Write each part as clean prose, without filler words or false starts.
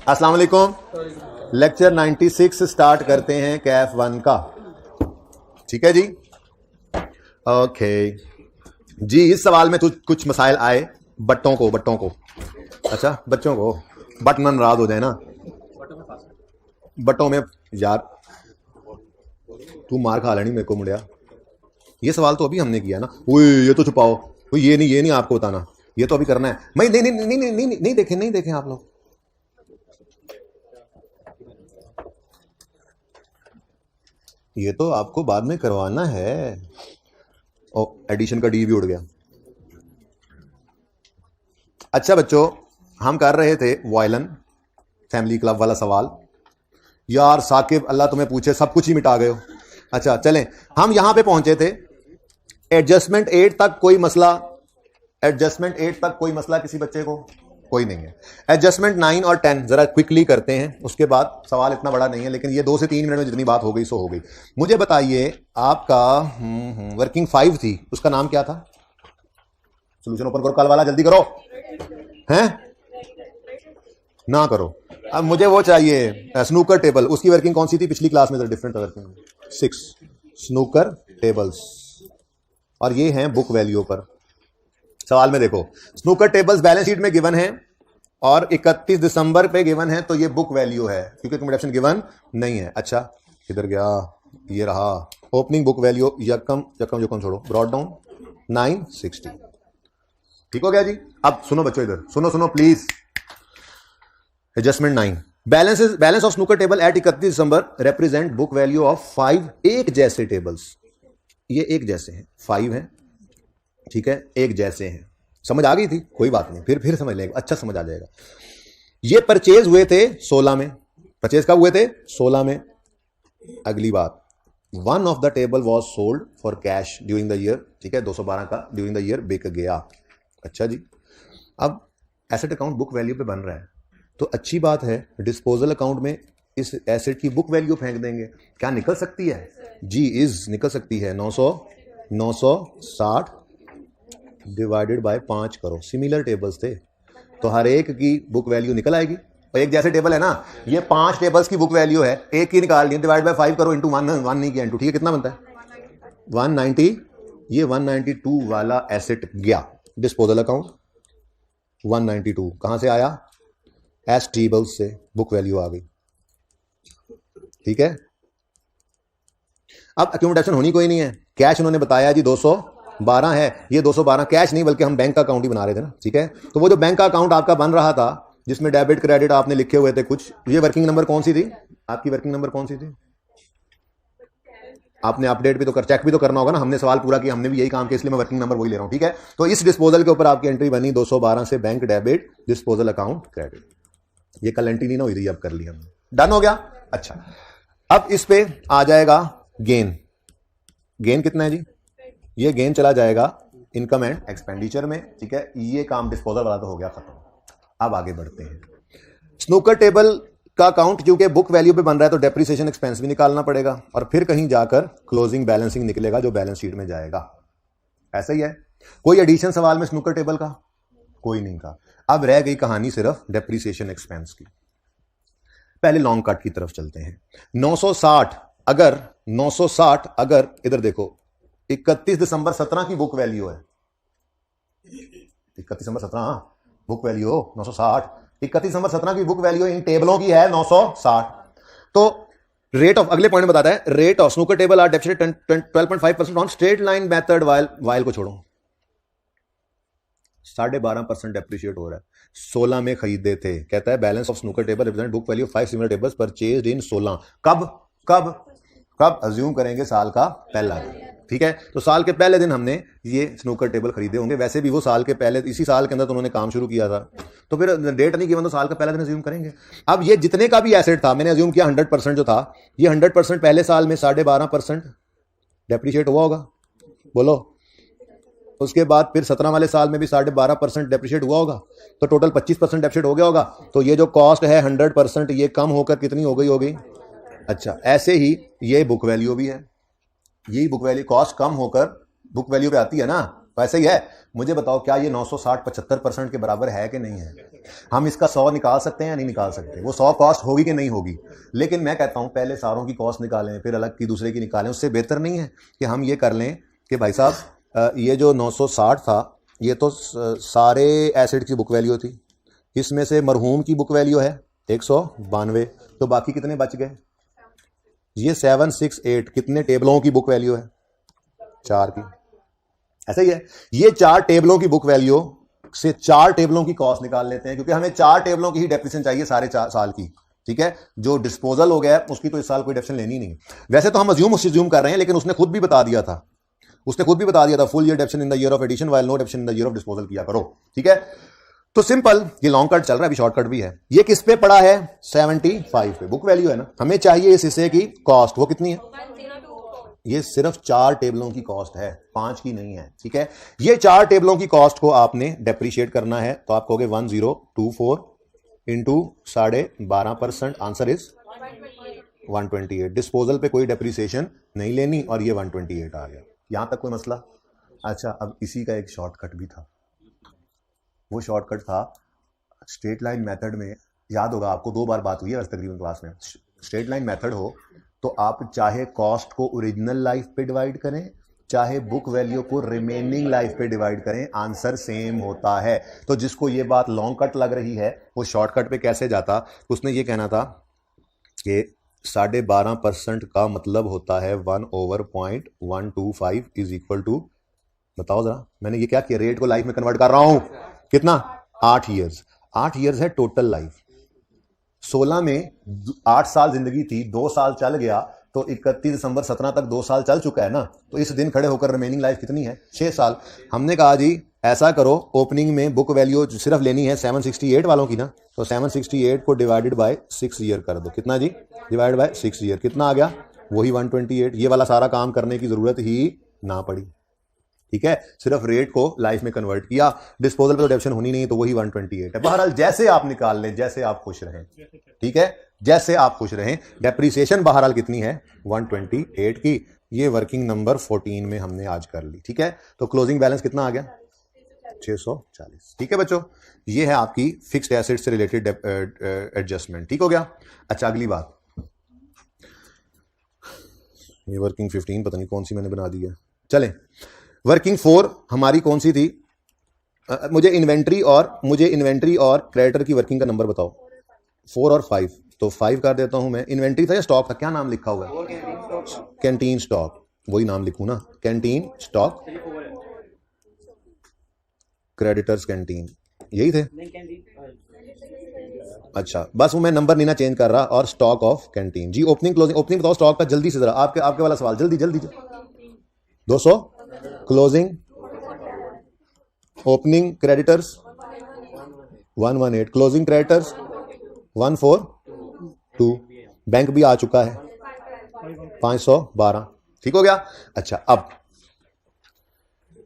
अस्सलाम वालेकुम। Lecture 96 start करते हैं कैफ 1 का। ठीक है जी, ओके जी। इस सवाल में कुछ मसाइल आए बट्टों को अच्छा बच्चों को बट नाराज हो जाए ना बट्टों में। यार तू मार खा लेनी मेरे को मुड़िया। ये सवाल तो अभी हमने किया ना। ओए ये तो छुपाओ, ये नहीं आपको बताना, ये तो अभी करना है। मैं नहीं देखें आप लोग। ये तो आपको बाद में करवाना है। ओ एडिशन का डी भी उड़ गया। अच्छा बच्चों, हम कर रहे थे वायलन फैमिली क्लब वाला सवाल। यार साकिब अल्लाह तुम्हें पूछे, सब कुछ ही मिटा गए हो। अच्छा चलें, हम यहां पे पहुंचे थे एडजस्टमेंट 8 तक। कोई मसला एडजस्टमेंट 8 तक कोई मसला किसी बच्चे को? कोई नहीं है। एडजस्टमेंट 9 और 10 जरा क्विकली करते हैं, उसके बाद सवाल इतना बड़ा नहीं है, लेकिन ये 2 से 3 मिनट में जितनी बात हो गई सो हो गई। मुझे बताइए आपका वर्किंग 5 थी, उसका नाम क्या था? सोल्यूशन ओपन करो, कल वाला जल्दी करो। हैं ना करो। अब मुझे वो चाहिए स्नूकर टेबल, उसकी वर्किंग कौन सी थी पिछली क्लास में? तो डिफरेंट वर्किंग 6 स्नूकर टेबल्स, और ये हैं बुक वैल्यू पर। सवाल में देखो, स्नूकर टेबल्स बैलेंस शीट में गिवन है और 31 दिसंबर पे गिवन है, तो ये बुक वैल्यू है क्योंकि कम्युनिकेशन गिवन नहीं है। अच्छा किधर गया? ये रहा ओपनिंग बुक वैल्यू। यकम छोड़ो, ब्रॉड डाउन 960। ठीक हो गया जी। अब सुनो बच्चों, इधर सुनो please. Adjustment 9, balance of snooker table at 31 December represent book value of 5 एक जैसे टेबल्स। ये एक जैसे हैं, 5 हैं, ठीक है, एक जैसे हैं। समझ आ गई थी? कोई बात नहीं, फिर समझ लेंगे, अच्छा समझ आ जाएगा। ये परचेज हुए थे 16 में। परचेज कब हुए थे? 16 में। अगली बात, one of the table was sold for cash during the year. ठीक है, 212 का ड्यूरिंग द ईयर बिक गया। अच्छा जी, अब एसेट अकाउंट बुक वैल्यू पे बन रहा है, तो अच्छी बात है डिस्पोजल अकाउंट में इस एसेट की बुक वैल्यू फेंक देंगे। क्या निकल सकती है जी? इज निकल सकती है 960 डिवाइडेड बाय 5 करो। सिमिलर टेबल्स थे तो हर एक की बुक वैल्यू निकल आएगी। और एक जैसे टेबल है ना, ये 5 टेबल्स की बुक वैल्यू है, एक की निकाल ली, डिवाइड बाय 5 करो, इंटू 1 नहीं किया इंटू। ठीक है, कितना बनता है? 190। ये 192 वाला एसेट गया डिस्पोजल अकाउंट। 192 कहां से आया? एस टेबल्स से बुक वैल्यू आ गई। ठीक है, अब अक्यूमुलेशन होनी कोई नहीं है। कैश उन्होंने बताया जी 212 है। ये 212 कैश नहीं बल्कि हम बैंक का अकाउंट ही बना रहे थे ना। ठीक है, तो वो जो बैंक का अकाउंट आपका बन रहा था जिसमें डेबिट क्रेडिट आपने लिखे हुए थे कुछ, ये वर्किंग नंबर कौन सी थी आपकी? वर्किंग नंबर कौन सी थी? आपने अपडेट भी तो चेक भी तो करना होगा ना। हमने सवाल पूरा किया, हमने भी यही काम किया, इसलिए मैं वर्किंग नंबर वही ले रहा हूं। ठीक है, तो इस डिस्पोजल के ऊपर आपकी एंट्री बनी 212 से bank debit disposal account credit. ये कल एंट्री नहीं ना हुई थी, अब कर ली हमने। डन हो गया। अच्छा, अब इस पे आ जाएगा गेन। गेन कितना है जी? ये गेन चला जाएगा इनकम एंड एक्सपेंडिचर में। ठीक है, ये काम डिस्पोजल वाला तो हो गया खत्म। अब आगे बढ़ते हैं। स्नूकर टेबल का अकाउंट क्योंकि बुक वैल्यू पे बन रहा है तो डेप्रिसिएशन एक्सपेंस भी निकालना पड़ेगा और फिर कहीं जाकर क्लोजिंग बैलेंसिंग निकलेगा जो बैलेंस शीट में जाएगा। ऐसा ही है। कोई एडिशन सवाल में स्नूकर टेबल का? कोई नहीं का। अब रह गई कहानी सिर्फ डेप्रिसिएशन एक्सपेंस की। पहले लॉन्ग कट की तरफ चलते हैं। 960 अगर इधर देखो 31 दिसंबर 17 की बुक वैल्यू है। 31 दिसंबर 17 बुक वैल्यू 960। 31 दिसंबर 17 की बुक वैल्यू इन टेबलों की है 960। तो रेट ऑफ, अगले पॉइंट में बताता है, rate of snooker table are depreciated 12.5% on straight line method. While को छोड़ो, 12.5% डेप्रिशिएट हो रहा है। 16 में खरीदे थे। कहता है balance of snooker table represent book value 5 similar tables purchased in 16। कब अज्यूम करेंगे? साल का पहला दिन। ठीक है, तो साल के पहले दिन हमने ये स्नूकर टेबल खरीदे होंगे। वैसे भी वो साल के पहले, इसी साल के अंदर तो उन्होंने काम शुरू किया था, तो फिर डेट नहीं गिवन तो साल का पहला दिन अज्यूम करेंगे। अब ये जितने का भी एसेट था, मैंने अज्यूम किया 100% जो था, ये 100% पहले साल में 12.5% डेप्रिशिएट हुआ होगा। बोलो। उसके बाद फिर 17 वाले साल में भी 12.5% डेप्रिशिएट हुआ होगा, तो टोटल 25% डेप्रिशिएट हो गया होगा। तो ये जो कॉस्ट है 100% ये कम होकर कितनी हो गई होगी? अच्छा, ऐसे ही ये बुक वैल्यू भी है। यही बुक वैल्यू, कॉस्ट कम होकर बुक वैल्यू पे आती है ना, वैसे ही है। मुझे बताओ क्या ये 960 75% के बराबर है कि नहीं है? हम इसका 100 निकाल सकते हैं या नहीं निकाल सकते? वो 100 कॉस्ट होगी कि नहीं होगी? लेकिन मैं कहता हूं पहले सारों की कॉस्ट निकालें फिर अलग की दूसरे की निकालें। उससे बेहतर नहीं है कि हम ये कर लें कि भाई साहब ये जो 960 था ये तो सारे एसिड की बुक वैल्यू थी, इसमें से मरहूम की बुक वैल्यू है 192, तो बाकी कितने बच गए? ये 768 कितने टेबलों की बुक वैल्यू है? 4 की। ऐसा ही है, ये 4 टेबलों की बुक वैल्यू से 4 टेबलों की कॉस्ट निकाल लेते हैं, क्योंकि हमें 4 टेबलों की ही डेप्रिसिएशन चाहिए सारे 4 साल की। ठीक है, जो डिस्पोजल हो गया उसकी तो इस साल कोई डेप्रिसिएशन लेनी नहीं है। वैसे तो हम अज्यूम कर रहे हैं, लेकिन उसने खुद भी बता दिया था full year depreciation in the year of addition while no depreciation in the year of disposal किया करो। ठीक है, तो सिंपल, ये लॉन्ग कट चल रहा है, अभी शॉर्ट कट भी है। ये किस पे पड़ा है? 75 पे बुक वैल्यू है ना। हमें चाहिए इस हिस्से की कॉस्ट, वो कितनी है? ये सिर्फ 4 टेबलों की कॉस्ट है, 5 की नहीं है। ठीक है, ये 4 टेबलों की कॉस्ट को आपने डेप्रीशिएट करना है, तो आप कहोगे 1024 इंटू 12.5%, आंसर इज 128। डिस्पोजल पे कोई डेप्रीसिएशन नहीं लेनी और ये 128 आ गया। यहां तक कोई मसला? अच्छा, अब इसी का एक शॉर्टकट भी था। वो शॉर्टकट था स्ट्रेट लाइन मेथड में। याद होगा आपको, 2 बार बात हुई है तकरीबन क्लास में। स्ट्रेट लाइन मेथड हो तो आप चाहे कॉस्ट को ओरिजिनल लाइफ पे डिवाइड करें, चाहे बुक वैल्यू को रिमेनिंग लाइफ पे डिवाइड करें, आंसर सेम होता है। तो जिसको ये बात लॉन्ग कट लग रही है वो शॉर्टकट पे कैसे जाता? उसने ये कहना था कि 12.5% का मतलब होता है 1/0.125 इज इक्वल टू, बताओ जरा, मैंने ये क्या किया? रेट को लाइफ में कन्वर्ट कर रहा हूं। कितना? 8 ईयर्स। 8 ईयर्स है टोटल लाइफ। 16 में 8 साल जिंदगी थी, 2 साल चल गया, तो 31 दिसंबर 17 तक 2 साल चल चुका है ना। तो इस दिन खड़े होकर रिमेनिंग लाइफ कितनी है? 6 साल। हमने कहा जी ऐसा करो, ओपनिंग में बुक वैल्यू सिर्फ लेनी है 768 वालों की ना, तो 768 को डिवाइडेड बाय 6 ईयर कर दो। कितना जी? डिवाइड बाय 6 ईयर, कितना आ गया? वही 128। ये वाला सारा काम करने की जरूरत ही ना पड़ी। ठीक है, सिर्फ रेट को लाइफ में कन्वर्ट किया, डिस्पोजल पे तो डेप्रिसिएशन होनी नहीं, तो वही 128 है। बहरहाल जैसे आप निकाल लें, जैसे आप खुश रहें। ठीक है, जैसे आप खुश रहें। डेप्रिसिएशन बहरहाल कितनी है? 128 की। ये वर्किंग नंबर 14 में हमने आज कर ली। ठीक है, तो क्लोजिंग बैलेंस कितना आ गया? 640। ठीक है बच्चों, ये है आपकी फिक्स्ड एसेट से रिलेटेड एडजस्टमेंट। ठीक हो गया। अच्छा, अगली बात, ये वर्किंग 15 पता नहीं कौन सी मैंने बना दी है। चलें, वर्किंग 4 हमारी कौन सी थी? मुझे इन्वेंट्री और क्रेडिटर की वर्किंग का नंबर बताओ। 4 और 5, तो 5 कर देता हूं मैं। इन्वेंट्री था या स्टॉक था? क्या नाम लिखा हुआ है? कैंटीन स्टॉक, वही नाम लिखूं ना, कैंटीन स्टॉक, क्रेडिटर्स कैंटीन, यही थे। अच्छा, बस वो मैं नंबर नहीं ना चेंज कर रहा। और स्टॉक ऑफ कैंटीन जी। ओपनिंग क्लोजिंग, ओपनिंग बताओ स्टॉक का जल्दी से जरा, आपके वाला सवाल, जल्दी 200, closing, opening creditors 118, closing creditors 142, bank भी आ चुका है 512। ठीक हो गया। अच्छा, अब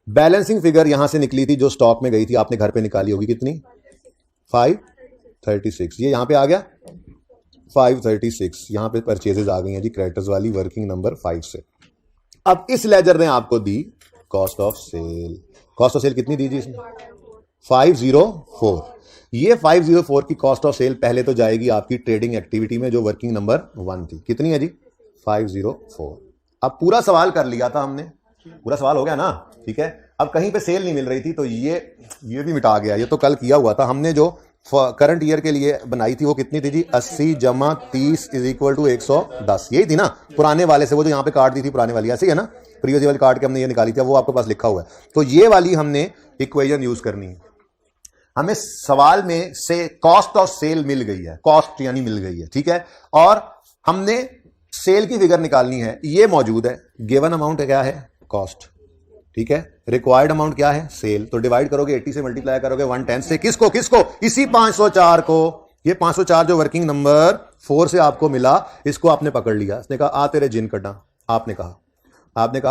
बैलेंसिंग फिगर यहां से निकली थी जो स्टॉक में गई थी, आपने घर पे निकाली होगी, कितनी? 536। ये यहां पे आ गया 536। यहां पे परचेजेस आ गई हैं जी, क्रेडिटर्स वाली, वर्किंग नंबर 5 से। अब इस लेजर ने आपको दी cost of sale. Cost of sale कितनी दी जी इसने? 504। ये 504 की कॉस्ट ऑफ सेल पहले तो जाएगी आपकी ट्रेडिंग एक्टिविटी में, जो वर्किंग नंबर 1 थी। कितनी है जी? 504। अब पूरा सवाल कर लिया था हमने, पूरा सवाल हो गया ना। ठीक है, अब कहीं पे सेल नहीं मिल रही थी, तो ये भी मिटा गया। ये तो कल किया हुआ था हमने, जो करंट ईयर के लिए बनाई थी वो कितनी थी जी? 80 जमा 30 इज इक्वल टू 110। यही थी ना पुराने वाले से, वो जो यहाँ पे काट दी थी पुराने वाली, ऐसे ही है ना। प्रीवियस वाली काट के हमने ये निकाली थी, वो आपके पास लिखा हुआ है। तो ये वाली हमने इक्वेशन यूज करनी है। हमें सवाल में से कॉस्ट ऑफ सेल मिल गई है, कॉस्ट यानी मिल गई है। ठीक है, और हमने सेल की फिगर निकालनी है, ये मौजूद है। गिवन अमाउंट क्या है? कॉस्ट। ठीक है, रिक्वायर्ड अमाउंट क्या है? सेल। तो डिवाइड करोगे 80 से, मल्टीप्लाई करोगे 110 से। किसको? इसी 504 को। ये 504 जो वर्किंग नंबर 4 से आपको मिला, इसको आपने पकड़ लिया। इसने कहा आ तेरे जिन कड्डा। आपने कहा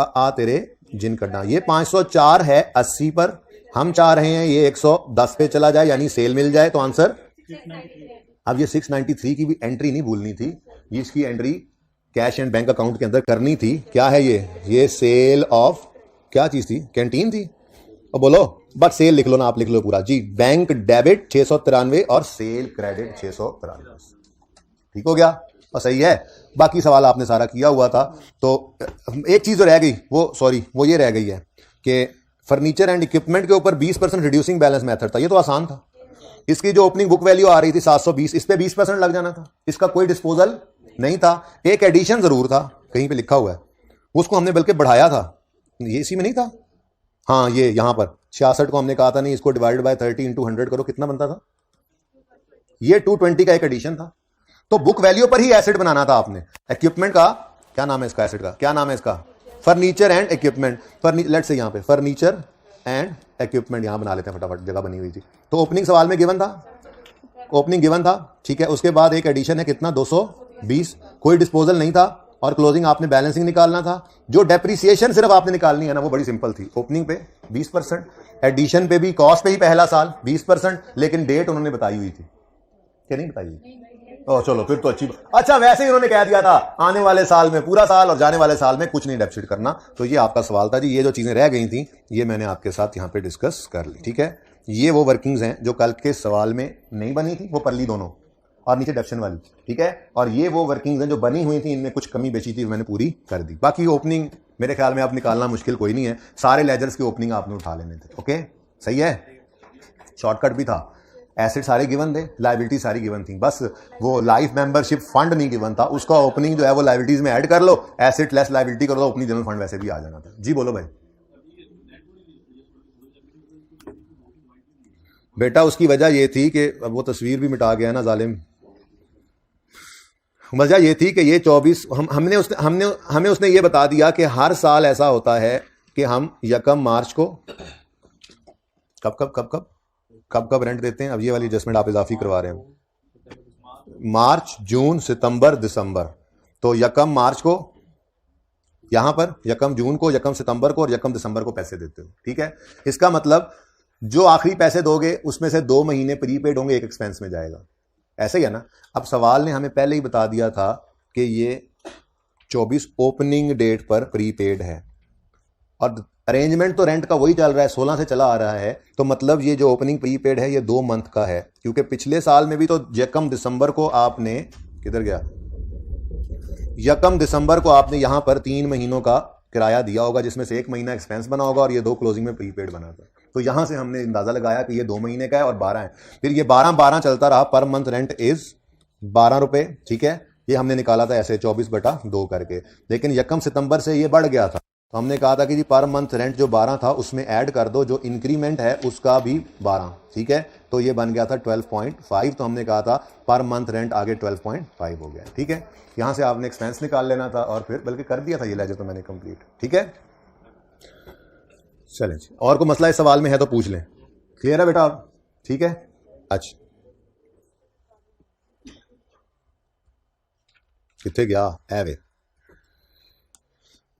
आ तेरे जिन कड्डा। ये 504 है 80 पर, हम चाह रहे हैं ये 110 पे चला जाए, यानी सेल मिल जाए, तो आंसर। अब ये 693 की भी एंट्री नहीं भूलनी थी, इसकी entry cash and bank account के अंदर करनी थी। क्या है ये सेल ऑफ क्या चीज थी? कैंटीन थी। और बोलो, बस सेल लिख लो ना, आप लिख लो पूरा जी। बैंक डेबिट 693 और सेल क्रेडिट 693। ठीक हो गया और सही है। बाकी सवाल आपने सारा किया हुआ था। तो एक चीज तो रह गई, वो ये रह गई है कि फर्नीचर एंड इक्विपमेंट के ऊपर 20% रिड्यूसिंग बैलेंस मेथड था। ये तो आसान था। इसकी जो ओपनिंग बुक वैल्यू आ रही थी 720, इस पे 20% लग जाना था। इसका कोई डिस्पोजल नहीं था। एक एडिशन जरूर था, कहीं पे लिखा हुआ है, उसको हमने बल्कि बढ़ाया था। ये इसी में नहीं था, हाँ ये यहां पर 66 को हमने कहा था नहीं, इसको डिवाइड बाय 30 इंटू 100 करो, कितना बनता था? ये 220 का एक एडिशन था। तो बुक वैल्यू पर ही एसेट बनाना था आपने। इक्विपमेंट का क्या नाम है? इसका एसेट का क्या नाम है? इसका फर्नीचर एंड इक्विपमेंट। लेट से यहां पे फर्नीचर एंड इक्विपमेंट यहां बना लेते हैं फटाफट, जगह बनी हुई थी। तो ओपनिंग सवाल में गिवन था, ओपनिंग गिवन था, ठीक है। उसके बाद एक एडिशन है कितना? 220। कोई डिस्पोजल नहीं था और क्लोजिंग आपने बैलेंसिंग निकालना था। जो डेप्रिसिएशन सिर्फ आपने निकालनी है ना, वो बड़ी सिंपल थी। ओपनिंग पे 20%, एडिशन पे भी, कॉस्ट पे ही पहला साल 20%, लेकिन डेट उन्होंने बताई हुई थी क्या नहीं बताई हुई? ओ चलो फिर तो अच्छी। अच्छा वैसे ही उन्होंने कह दिया था आने वाले साल में पूरा साल और जाने वाले साल में कुछ नहीं डेप्सिट करना। तो ये आपका सवाल था जी। ये जो चीजें रह गई थी ये मैंने आपके साथ यहां पे डिस्कस कर ली, ठीक है। ये वो वर्किंग्स हैं जो कल के सवाल में नहीं बनी थी, वो परली दोनों और नीचे डेप्शन वाली, ठीक है। और ये वो वर्किंग्स हैं जो बनी हुई थी, इनमें कुछ कमी बेची थी, मैंने पूरी कर दी। बाकी ओपनिंग मेरे ख्याल में आप निकालना मुश्किल कोई नहीं है। सारे लेजर्स की ओपनिंग आपने उठा लेने थे, ओके सही है। शॉर्टकट भी था। एसेट सारे गिवन थे, लायबिलिटी सारी गिवन थी, बस वो लाइफ मेंबरशिप फंड नहीं गिवन था। उसका ओपनिंग जो है वो लायबिलिटीज में ऐड कर लो, एसेट लेस लायबिलिटी कर दो, ओपनिंग जनरल फंड वैसे भी आ जाना था। जी बोलो भाई। बेटा उसकी वजह ये थी कि अब वो तस्वीर भी मिटा गया ना जालिम। वजह ये थी कि ये 24 हमें उसने ये बता दिया कि हर साल ऐसा होता है कि हम 1 मार्च को कब रेंट देते हैं। अब ये वाली एडजस्टमेंट आप इजाफी करवा रहे हैं, मार्च, जून, सितंबर, दिसंबर। तो 1 मार्च को यहां पर, 1 जून को, 1 सितंबर को और 1 दिसंबर को पैसे देते हो, ठीक है। इसका मतलब जो आखिरी पैसे दोगे उसमें से 2 महीने प्रीपेड होंगे, एक एक्सपेंस में जाएगा। ऐसे ही है ना। अब सवाल ने हमें पहले ही बता दिया था कि ये 24 ओपनिंग डेट पर प्रीपेड है और अरेंजमेंट तो रेंट का वही चल रहा है, 16 से चला आ रहा है। तो मतलब ये जो ओपनिंग प्रीपेड है ये 2 मंथ का है, क्योंकि पिछले साल में भी तो 1 दिसंबर को आपने, किधर गया, 1 दिसंबर को आपने यहां पर 3 महीनों का किराया दिया होगा, जिसमें से 1 महीना एक्सपेंस बना होगा और ये 2 क्लोजिंग में प्रीपेड बना था। तो यहां से हमने अंदाजा लगाया कि ये 2 महीने का है और 12 है। फिर ये 12 चलता रहा। पर मंथ रेंट इज 12 रुपए, ठीक है। ये हमने निकाला था ऐसे 24/2 करके, लेकिन 1 सितंबर से ये बढ़ गया था। तो हमने कहा था कि जी पर मंथ रेंट जो 12 था उसमें ऐड कर दो जो इंक्रीमेंट है उसका भी 12, ठीक है। तो ये बन गया था 12.5। तो हमने कहा था पर मंथ रेंट आगे 12.5 हो गया, ठीक है। यहां से आपने एक्सपेंस निकाल लेना था और फिर बल्कि कर दिया था ये लेजर तो मैंने कंप्लीट, ठीक है। चलें जी, और कोई मसला इस सवाल में है तो पूछ लें। क्लियर है बेटा आप? ठीक है। अच्छा कितने गया away.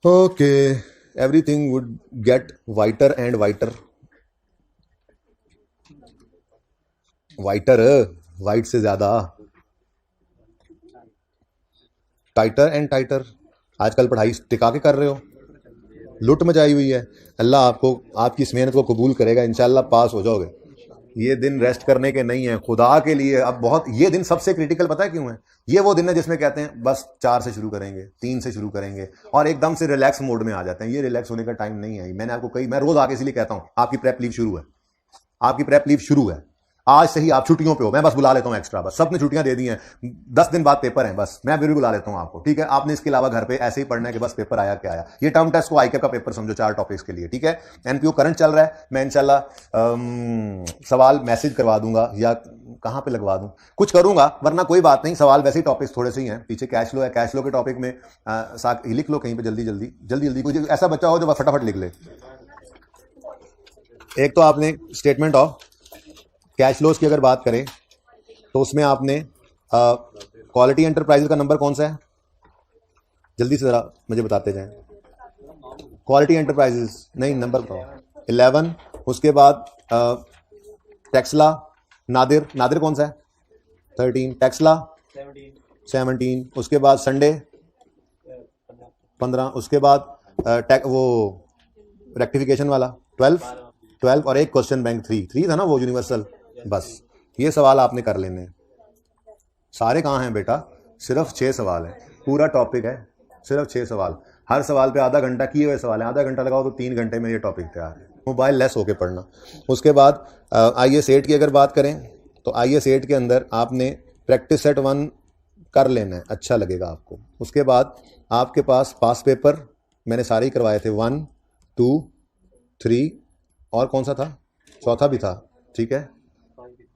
Okay, everything would get whiter and whiter. Whiter, white से ज्यादा, टाइटर एंड टाइटर। आजकल पढ़ाई टिका के कर रहे हो, लुट मचाई हुई है। अल्लाह आपको आपकी इस मेहनत को कबूल करेगा, इंशाल्लाह पास हो जाओगे। ये दिन रेस्ट करने के नहीं है, खुदा के लिए। अब बहुत ये दिन सबसे क्रिटिकल पता है क्यों है? ये वो दिन है जिसमें कहते हैं बस 4 से शुरू करेंगे, 3 से शुरू करेंगे और एकदम से रिलैक्स मोड में आ जाते हैं। ये रिलैक्स होने का टाइम नहीं है। मैंने आपको मैं रोज आके इसलिए कहता हूं आपकी प्रेप लीव शुरू है, आपकी प्रेप लीव शुरू है। आज से ही आप छुट्टियों पे हो, मैं बस बुला लेता हूं एक्स्ट्रा, बस सबने छुट्टियां दे दी हैं, 10 दिन बाद पेपर है, बस मैं फिर भी बुला लेता हूं आपको, ठीक है। आपने इसके अलावा घर पे ऐसे ही पढ़ना है कि बस पेपर आया क्या आया। ये टर्म टेस्ट को आईकेप का पेपर समझो 4 टॉपिक्स के लिए, ठीक है। एनपीओ करंट चल रहा है, मैं इंशाल्लाह सवाल मैसेज करवा दूंगा या कहां पे लगवा दूं, कुछ करूंगा, वरना कोई बात नहीं। सवाल वैसे ही टॉपिक्स थोड़े से ही हैं। पीछे कैश फ्लो है, कैश फ्लो के टॉपिक में लिख लो कहीं पे जल्दी जल्दी। कोई ऐसा बच्चा हो जो फटाफट लिख ले। एक तो आपने स्टेटमेंट ऑफ कैश फ्लोज की अगर बात करें तो उसमें आपने क्वालिटी एंटरप्राइजेज का नंबर कौन सा है, जल्दी से जरा मुझे बताते जाएं। क्वालिटी एंटरप्राइजेज नहीं, नंबर बताओ। 11। उसके बाद टेक्सला, नादिर कौन सा है? 13। टेक्सला 17। उसके बाद संडे 15। उसके बाद वो रेक्टिफिकेशन वाला 12। 12 और एक क्वेश्चन बैंक 3 था ना वो यूनिवर्सल। बस ये सवाल आपने कर लेने हैं। सारे कहाँ हैं बेटा? सिर्फ 6 सवाल है, पूरा टॉपिक है सिर्फ 6 सवाल। हर सवाल पे आधा घंटा किए हुए सवाल है, आधा घंटा लगाओ तो 3 घंटे में ये टॉपिक तैयार है। मोबाइल लेस होके पढ़ना। उसके बाद IAS 8 की अगर बात करें तो IAS 8 के अंदर आपने प्रैक्टिस सेट 1 कर लेना है, अच्छा लगेगा आपको। उसके बाद आपके पास पास पेपर मैंने सारे ही करवाए थे, 1 2 3 और कौन सा था? चौथा भी था, ठीक है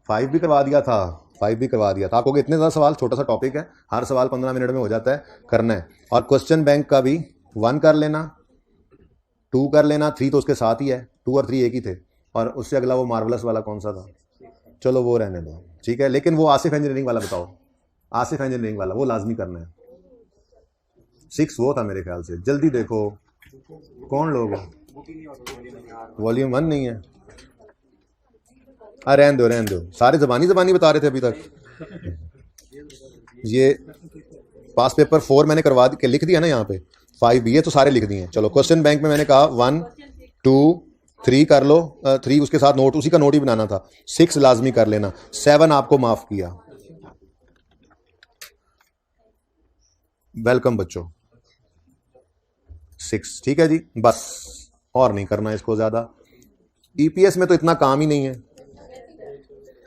5 भी करवा दिया था, 5 भी करवा दिया था। आपको इतने ज़्यादा सवाल, छोटा सा टॉपिक है, हर सवाल 15 मिनट में हो जाता है, करना है। और क्वेश्चन बैंक का भी 1 कर लेना, 2 कर लेना, 3 तो उसके साथ ही है, 2 और 3 एक ही थे। और उससे अगला वो मार्वलस वाला कौन सा था? चलो वो रहने दो, ठीक है। लेकिन वो आसिफ इंजीनियरिंग वाला बताओ, आसिफ इंजीनियरिंग वाला वो लाजमी करना है। 6 वो था मेरे ख्याल से, जल्दी देखो कौन लोग हो। वॉल्यूम 1 नहीं है, रहने दो रहने दो, सारे जबानी बता रहे थे अभी तक। ये पास पेपर 4 मैंने करवा के लिख दिया ना यहाँ पे, 5 भी है तो सारे लिख दिए। चलो क्वेश्चन बैंक में मैंने कहा 1 2 3 कर लो, 3 उसके साथ नोट, उसी का नोट ही बनाना था। 6 लाजमी कर लेना, 7 आपको माफ किया। वेलकम बच्चों, 6 ठीक है जी, बस और नहीं करना इसको ज्यादा। EPS में तो इतना काम ही नहीं है,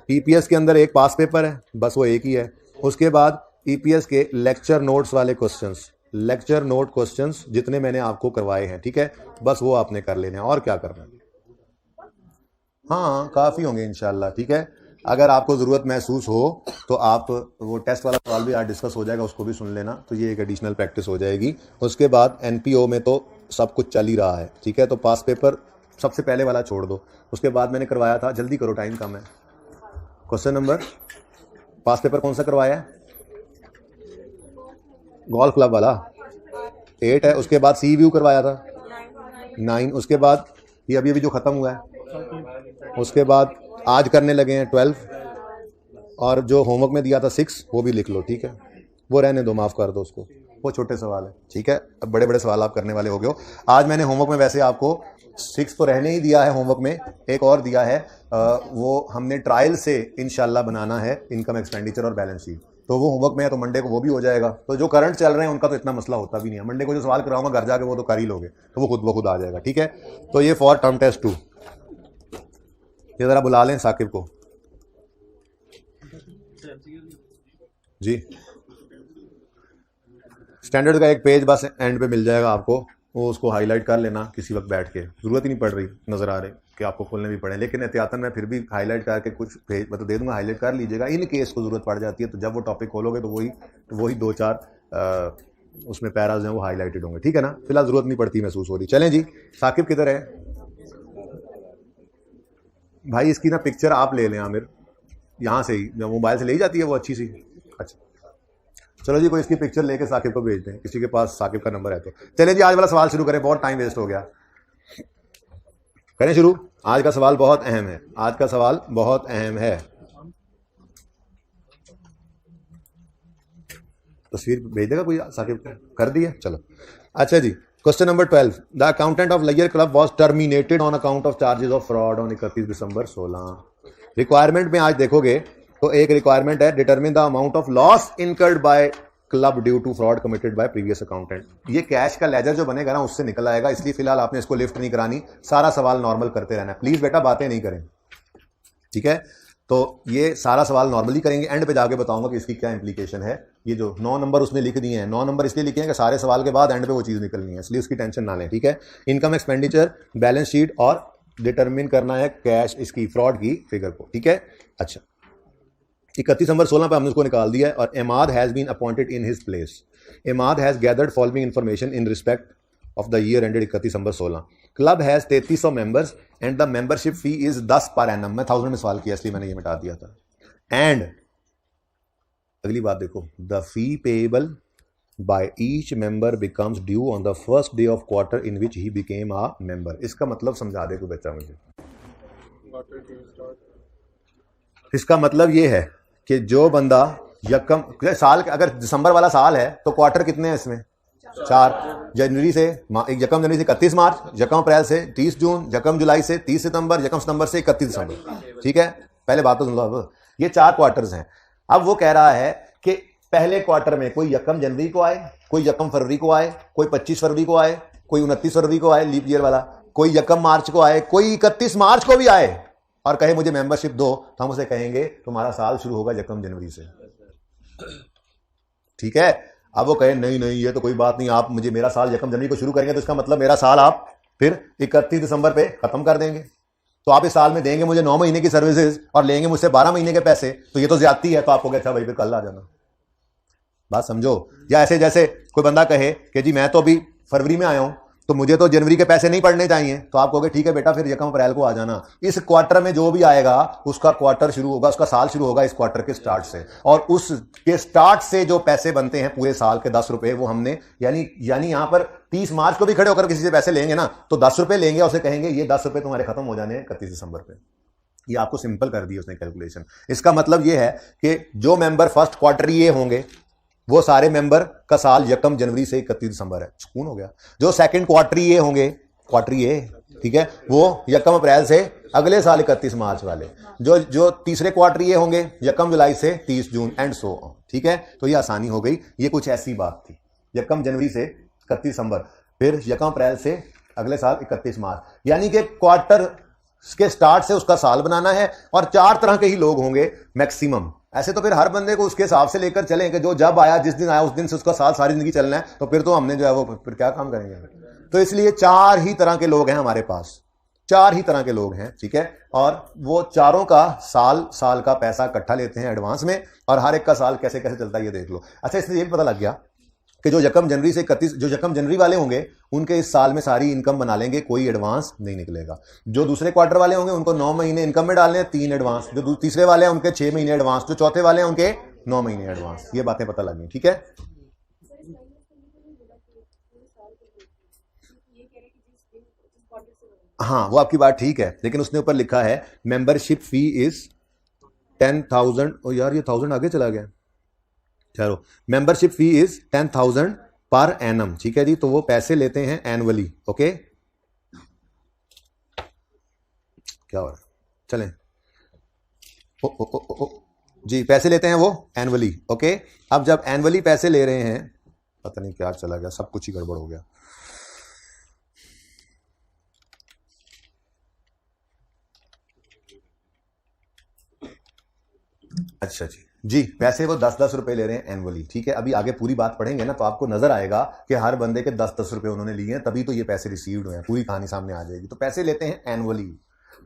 EPS के अंदर एक पास पेपर है, बस वो एक ही है। उसके बाद EPS के लेक्चर नोट्स वाले क्वेश्चंस, लेक्चर नोट क्वेश्चंस जितने मैंने आपको करवाए हैं, ठीक है, बस वो आपने कर लेने हैं। और क्या करना है? हाँ काफ़ी होंगे इंशाल्लाह, ठीक है। अगर आपको ज़रूरत महसूस हो तो आप वो टेस्ट वाला सवाल भी आज डिस्कस हो जाएगा, उसको भी सुन लेना, तो ये एक एडिशनल प्रैक्टिस हो जाएगी। उसके बाद NPO में तो सब कुछ चल ही रहा है, ठीक है। तो पास पेपर सबसे पहले वाला छोड़ दो। उसके बाद मैंने करवाया था, जल्दी करो टाइम कम है, क्वेश्चन नंबर, पास पेपर कौन सा करवाया है? गोल्फ क्लब वाला 8 है। उसके बाद CVU करवाया था 9। उसके बाद ये अभी जो ख़त्म हुआ है, उसके बाद आज करने लगे हैं 12, और जो होमवर्क में दिया था 6 वो भी लिख लो, ठीक है। वो रहने दो, माफ़ कर दो उसको, वो छोटे सवाल है, ठीक है। अब बड़े बड़े सवाल आप करने वाले हो गए हो। आज मैंने होमवर्क में वैसे आपको 6 तो रहने ही दिया है, होमवर्क में एक और दिया है, वो हमने ट्रायल से इंशाल्लाह बनाना है इनकम एक्सपेंडिचर और बैलेंस शीट, तो वो होमवर्क में है, तो मंडे को वो भी हो जाएगा। तो जो करंट चल रहे हैं उनका तो इतना मसला होता भी नहीं है, मंडे को जो सवाल कराऊंगा घर जाके वो तो कर ही लोगे, तो वो खुद आ जाएगा, ठीक है। तो ये फॉर टर्म टेस्ट 2, ये ज़रा बुला लें साकिब को जी। स्टैंडर्ड का एक पेज बस एंड पे मिल जाएगा आपको, वो उसको हाईलाइट कर लेना किसी वक्त बैठ के, ज़रूरत ही नहीं पड़ रही, नज़र आ रहे कि आपको खोलने भी पड़े, लेकिन एहतियातन मैं फिर भी हाईलाइट करके कुछ पेज मतलब दे दूंगा, हाईलाइट कर लीजिएगा। इन केस को ज़रूरत पड़ जाती है तो जब वो टॉपिक खोलोगे तो वही 2-4 उसमें पैराज हैं वो हाईलाइटेड होंगे, ठीक है ना। फिलहाल ज़रूरत नहीं पड़ती महसूस हो रही। चलें जी, साकिब किधर है भाई? इसकी ना पिक्चर आप ले लें आमिर, यहाँ से ही, जब मोबाइल से ले जाती है वो अच्छी सी। अच्छा चलो जी, कोई इसकी पिक्चर लेके साकिब को भेज दें, किसी के पास साकिब का नंबर है तो। चलिए जी, आज वाला सवाल शुरू करें, बहुत टाइम वेस्ट हो गया। करें शुरू। आज का सवाल बहुत अहम है, आज का सवाल बहुत अहम है। तस्वीर भेज देगा कोई साकिब को? कर दिया, चलो। अच्छा जी, question number 12, the accountant of Lyre Club was terminated on account of charges of fraud on 31 December 16। Requirement में आज देखोगे तो एक रिक्वायरमेंट है, determine the amount of loss incurred by club due to fraud committed by previous accountant. ये cash का ledger जो बनेगा ना उससे निकल आएगा, इसलिए फिलहाल आपने इसको लिफ्ट नहीं करानी, सारा सवाल नॉर्मल करते रहना, प्लीज बेटा बातें नहीं करें, ठीक है। तो ये सारा सवाल नॉर्मली करेंगे, एंड पे जाके बताऊंगा कि इसकी क्या इंप्लीकेशन है। ये जो 9 नंबर उसने लिख दिए हैं, 9 नंबर इसलिए लिखे हैं कि सारे सवाल के बाद एंड पे वो चीज़ निकलनी है, इसलिए उसकी टेंशन ना लें, ठीक है। इनकम एक्सपेंडिचर, बैलेंस शीट और डिटरमिन करना है कैश, इसकी फ्रॉड की फिगर को, ठीक है। अच्छा, 31 दिसंबर 16 पे हमने उसको निकाल दिया है, और Imad has been appointed in his place. Imad has gathered following information in respect of the year ended 31 December 16। Club has 3300 members and the membership fee is 10 per annum. मैं 1000 में सवाल किया इसलिए मैंने ये मिटा दिया था। एंड अगली बात देखो, the fee payable by each member becomes due on the first day of quarter in which he became a member. इसका मतलब समझा दे कोई बच्चा मुझे। इसका मतलब ये है कि जो बंदा यकम साल, अगर दिसंबर वाला साल है तो क्वार्टर कितने हैं इसमें? 4 जनवरी से, यकम जनवरी से 31 मार्च, यकम अप्रैल से 30 जून, यकम जुलाई से 30 सितंबर, यकम सितंबर से 31 दिसंबर। ठीक है, पहले बात तो सुन लो। अब ये 4 क्वार्टर्स हैं। अब वो कह रहा है कि पहले क्वार्टर में कोई यकम जनवरी को आए, कोई यकम फरवरी को आए, कोई 25 फरवरी को आए, कोई 29 फरवरी को आए लीप ईयर वाला, कोई यकम मार्च को आए, कोई 31 मार्च को भी आए और कहे मुझे मेंबरशिप दो, तो हम उसे कहेंगे तुम्हारा साल शुरू होगा यकम जनवरी से। ठीक है। अब वो कहे नहीं नहीं ये तो कोई बात नहीं, आप मुझे मेरा साल यकम जनवरी को शुरू करेंगे तो इसका मतलब मेरा साल आप फिर 31 दिसंबर पे खत्म कर देंगे, तो आप इस साल में देंगे मुझे 9 महीने की सर्विसेज और लेंगे मुझसे 12 महीने के पैसे, तो ये तो ज्यादती है। तो आपको क्या, अच्छा भाई फिर कल आ जाना। बात समझो। या ऐसे जैसे कोई बंदा कहे कि जी मैं तो अभी फरवरी में आया हूं तो मुझे तो जनवरी के पैसे नहीं पड़ने चाहिए, तो आप कहोगे ठीक है बेटा फिर यकम अप्रैल को आ जाना। इस क्वार्टर में जो भी आएगा उसका क्वार्टर शुरू होगा, उसका साल शुरू होगा इस क्वार्टर के स्टार्ट से, और उसके स्टार्ट से जो पैसे बनते हैं पूरे साल के 10 रुपए, वो हमने यानी यहां पर 30 मार्च को भी खड़े होकर किसी से पैसे लेंगे ना तो 10 रुपए लेंगे, उसे कहेंगे ये 10 रुपए तुम्हारे खत्म हो जाने 31 दिसंबर पे। ये आपको सिंपल कर दी उसने कैलकुलेशन। इसका मतलब ये है कि जो मेंबर फर्स्ट क्वार्टर ये होंगे वो सारे मेंबर का साल यकम जनवरी से 31 दिसंबर है। सुकून हो गया। जो सेकंड क्वार्टर ये होंगे, क्वार्टर ये, ठीक है, वो यकम अप्रैल से अगले साल 31 मार्च वाले। जो तीसरे क्वार्टर ये होंगे यकम जुलाई से 30 जून एंड सो ऑन। ठीक है, तो ये आसानी हो गई। ये कुछ ऐसी बात थी, यकम जनवरी से 31 दिसंबर, फिर यकम अप्रैल से अगले साल 31 मार्च, यानी कि क्वार्टर के स्टार्ट से उसका साल बनाना है। और 4 तरह के ही लोग होंगे मैक्सिमम। ऐसे तो फिर हर बंदे को उसके हिसाब से लेकर चलें कि जो जब आया जिस दिन आया उस दिन से उसका साल सारी जिंदगी चलना है, तो फिर तो हमने जो है वो फिर क्या काम करेंगे। तो इसलिए 4 ही तरह के लोग हैं हमारे पास, 4 ही तरह के लोग हैं। ठीक है, और वो चारों का साल का पैसा इकट्ठा लेते हैं एडवांस में, और हर एक का साल कैसे कैसे चलता है ये देख लो। अच्छा, इससे ये भी पता लग गया कि जो यकम जनवरी से 31, जो यकम जनवरी वाले होंगे उनके इस साल में सारी इनकम बना लेंगे, कोई एडवांस नहीं निकलेगा। जो दूसरे क्वार्टर वाले होंगे उनको 9 महीने इनकम में डालने हैं, 3 एडवांस। जो तीसरे वाले हैं उनके 6 महीने एडवांस। जो चौथे वाले हैं उनके 9 महीने एडवांस। ये बातें पता लगी। ठीक है, हाँ वो आपकी बात ठीक है, लेकिन उसने ऊपर लिखा है मेंबरशिप फी इज 10,000। ओ यार ये 1000 आगे चला गया। चलो, membership fee is 10,000 per annum. ठीक है जी, तो वो पैसे लेते हैं एनुअली। ओके, क्या हो रहा है, चलें। जी, पैसे लेते हैं वो एनुअली। ओके, अब जब एनुअली पैसे ले रहे हैं, पता नहीं क्या चला गया, सब कुछ ही गड़बड़ हो गया। अच्छा जी, पैसे वो 10-10 रुपए ले रहे हैं एनुअली। ठीक है, अभी आगे पूरी बात पढ़ेंगे ना तो आपको नजर आएगा कि हर बंदे के 10-10 रुपए उन्होंने लिए हैं, तभी तो ये पैसे रिसीव्ड हुए हैं। पूरी कहानी सामने आ जाएगी। तो पैसे लेते हैं एनुअली,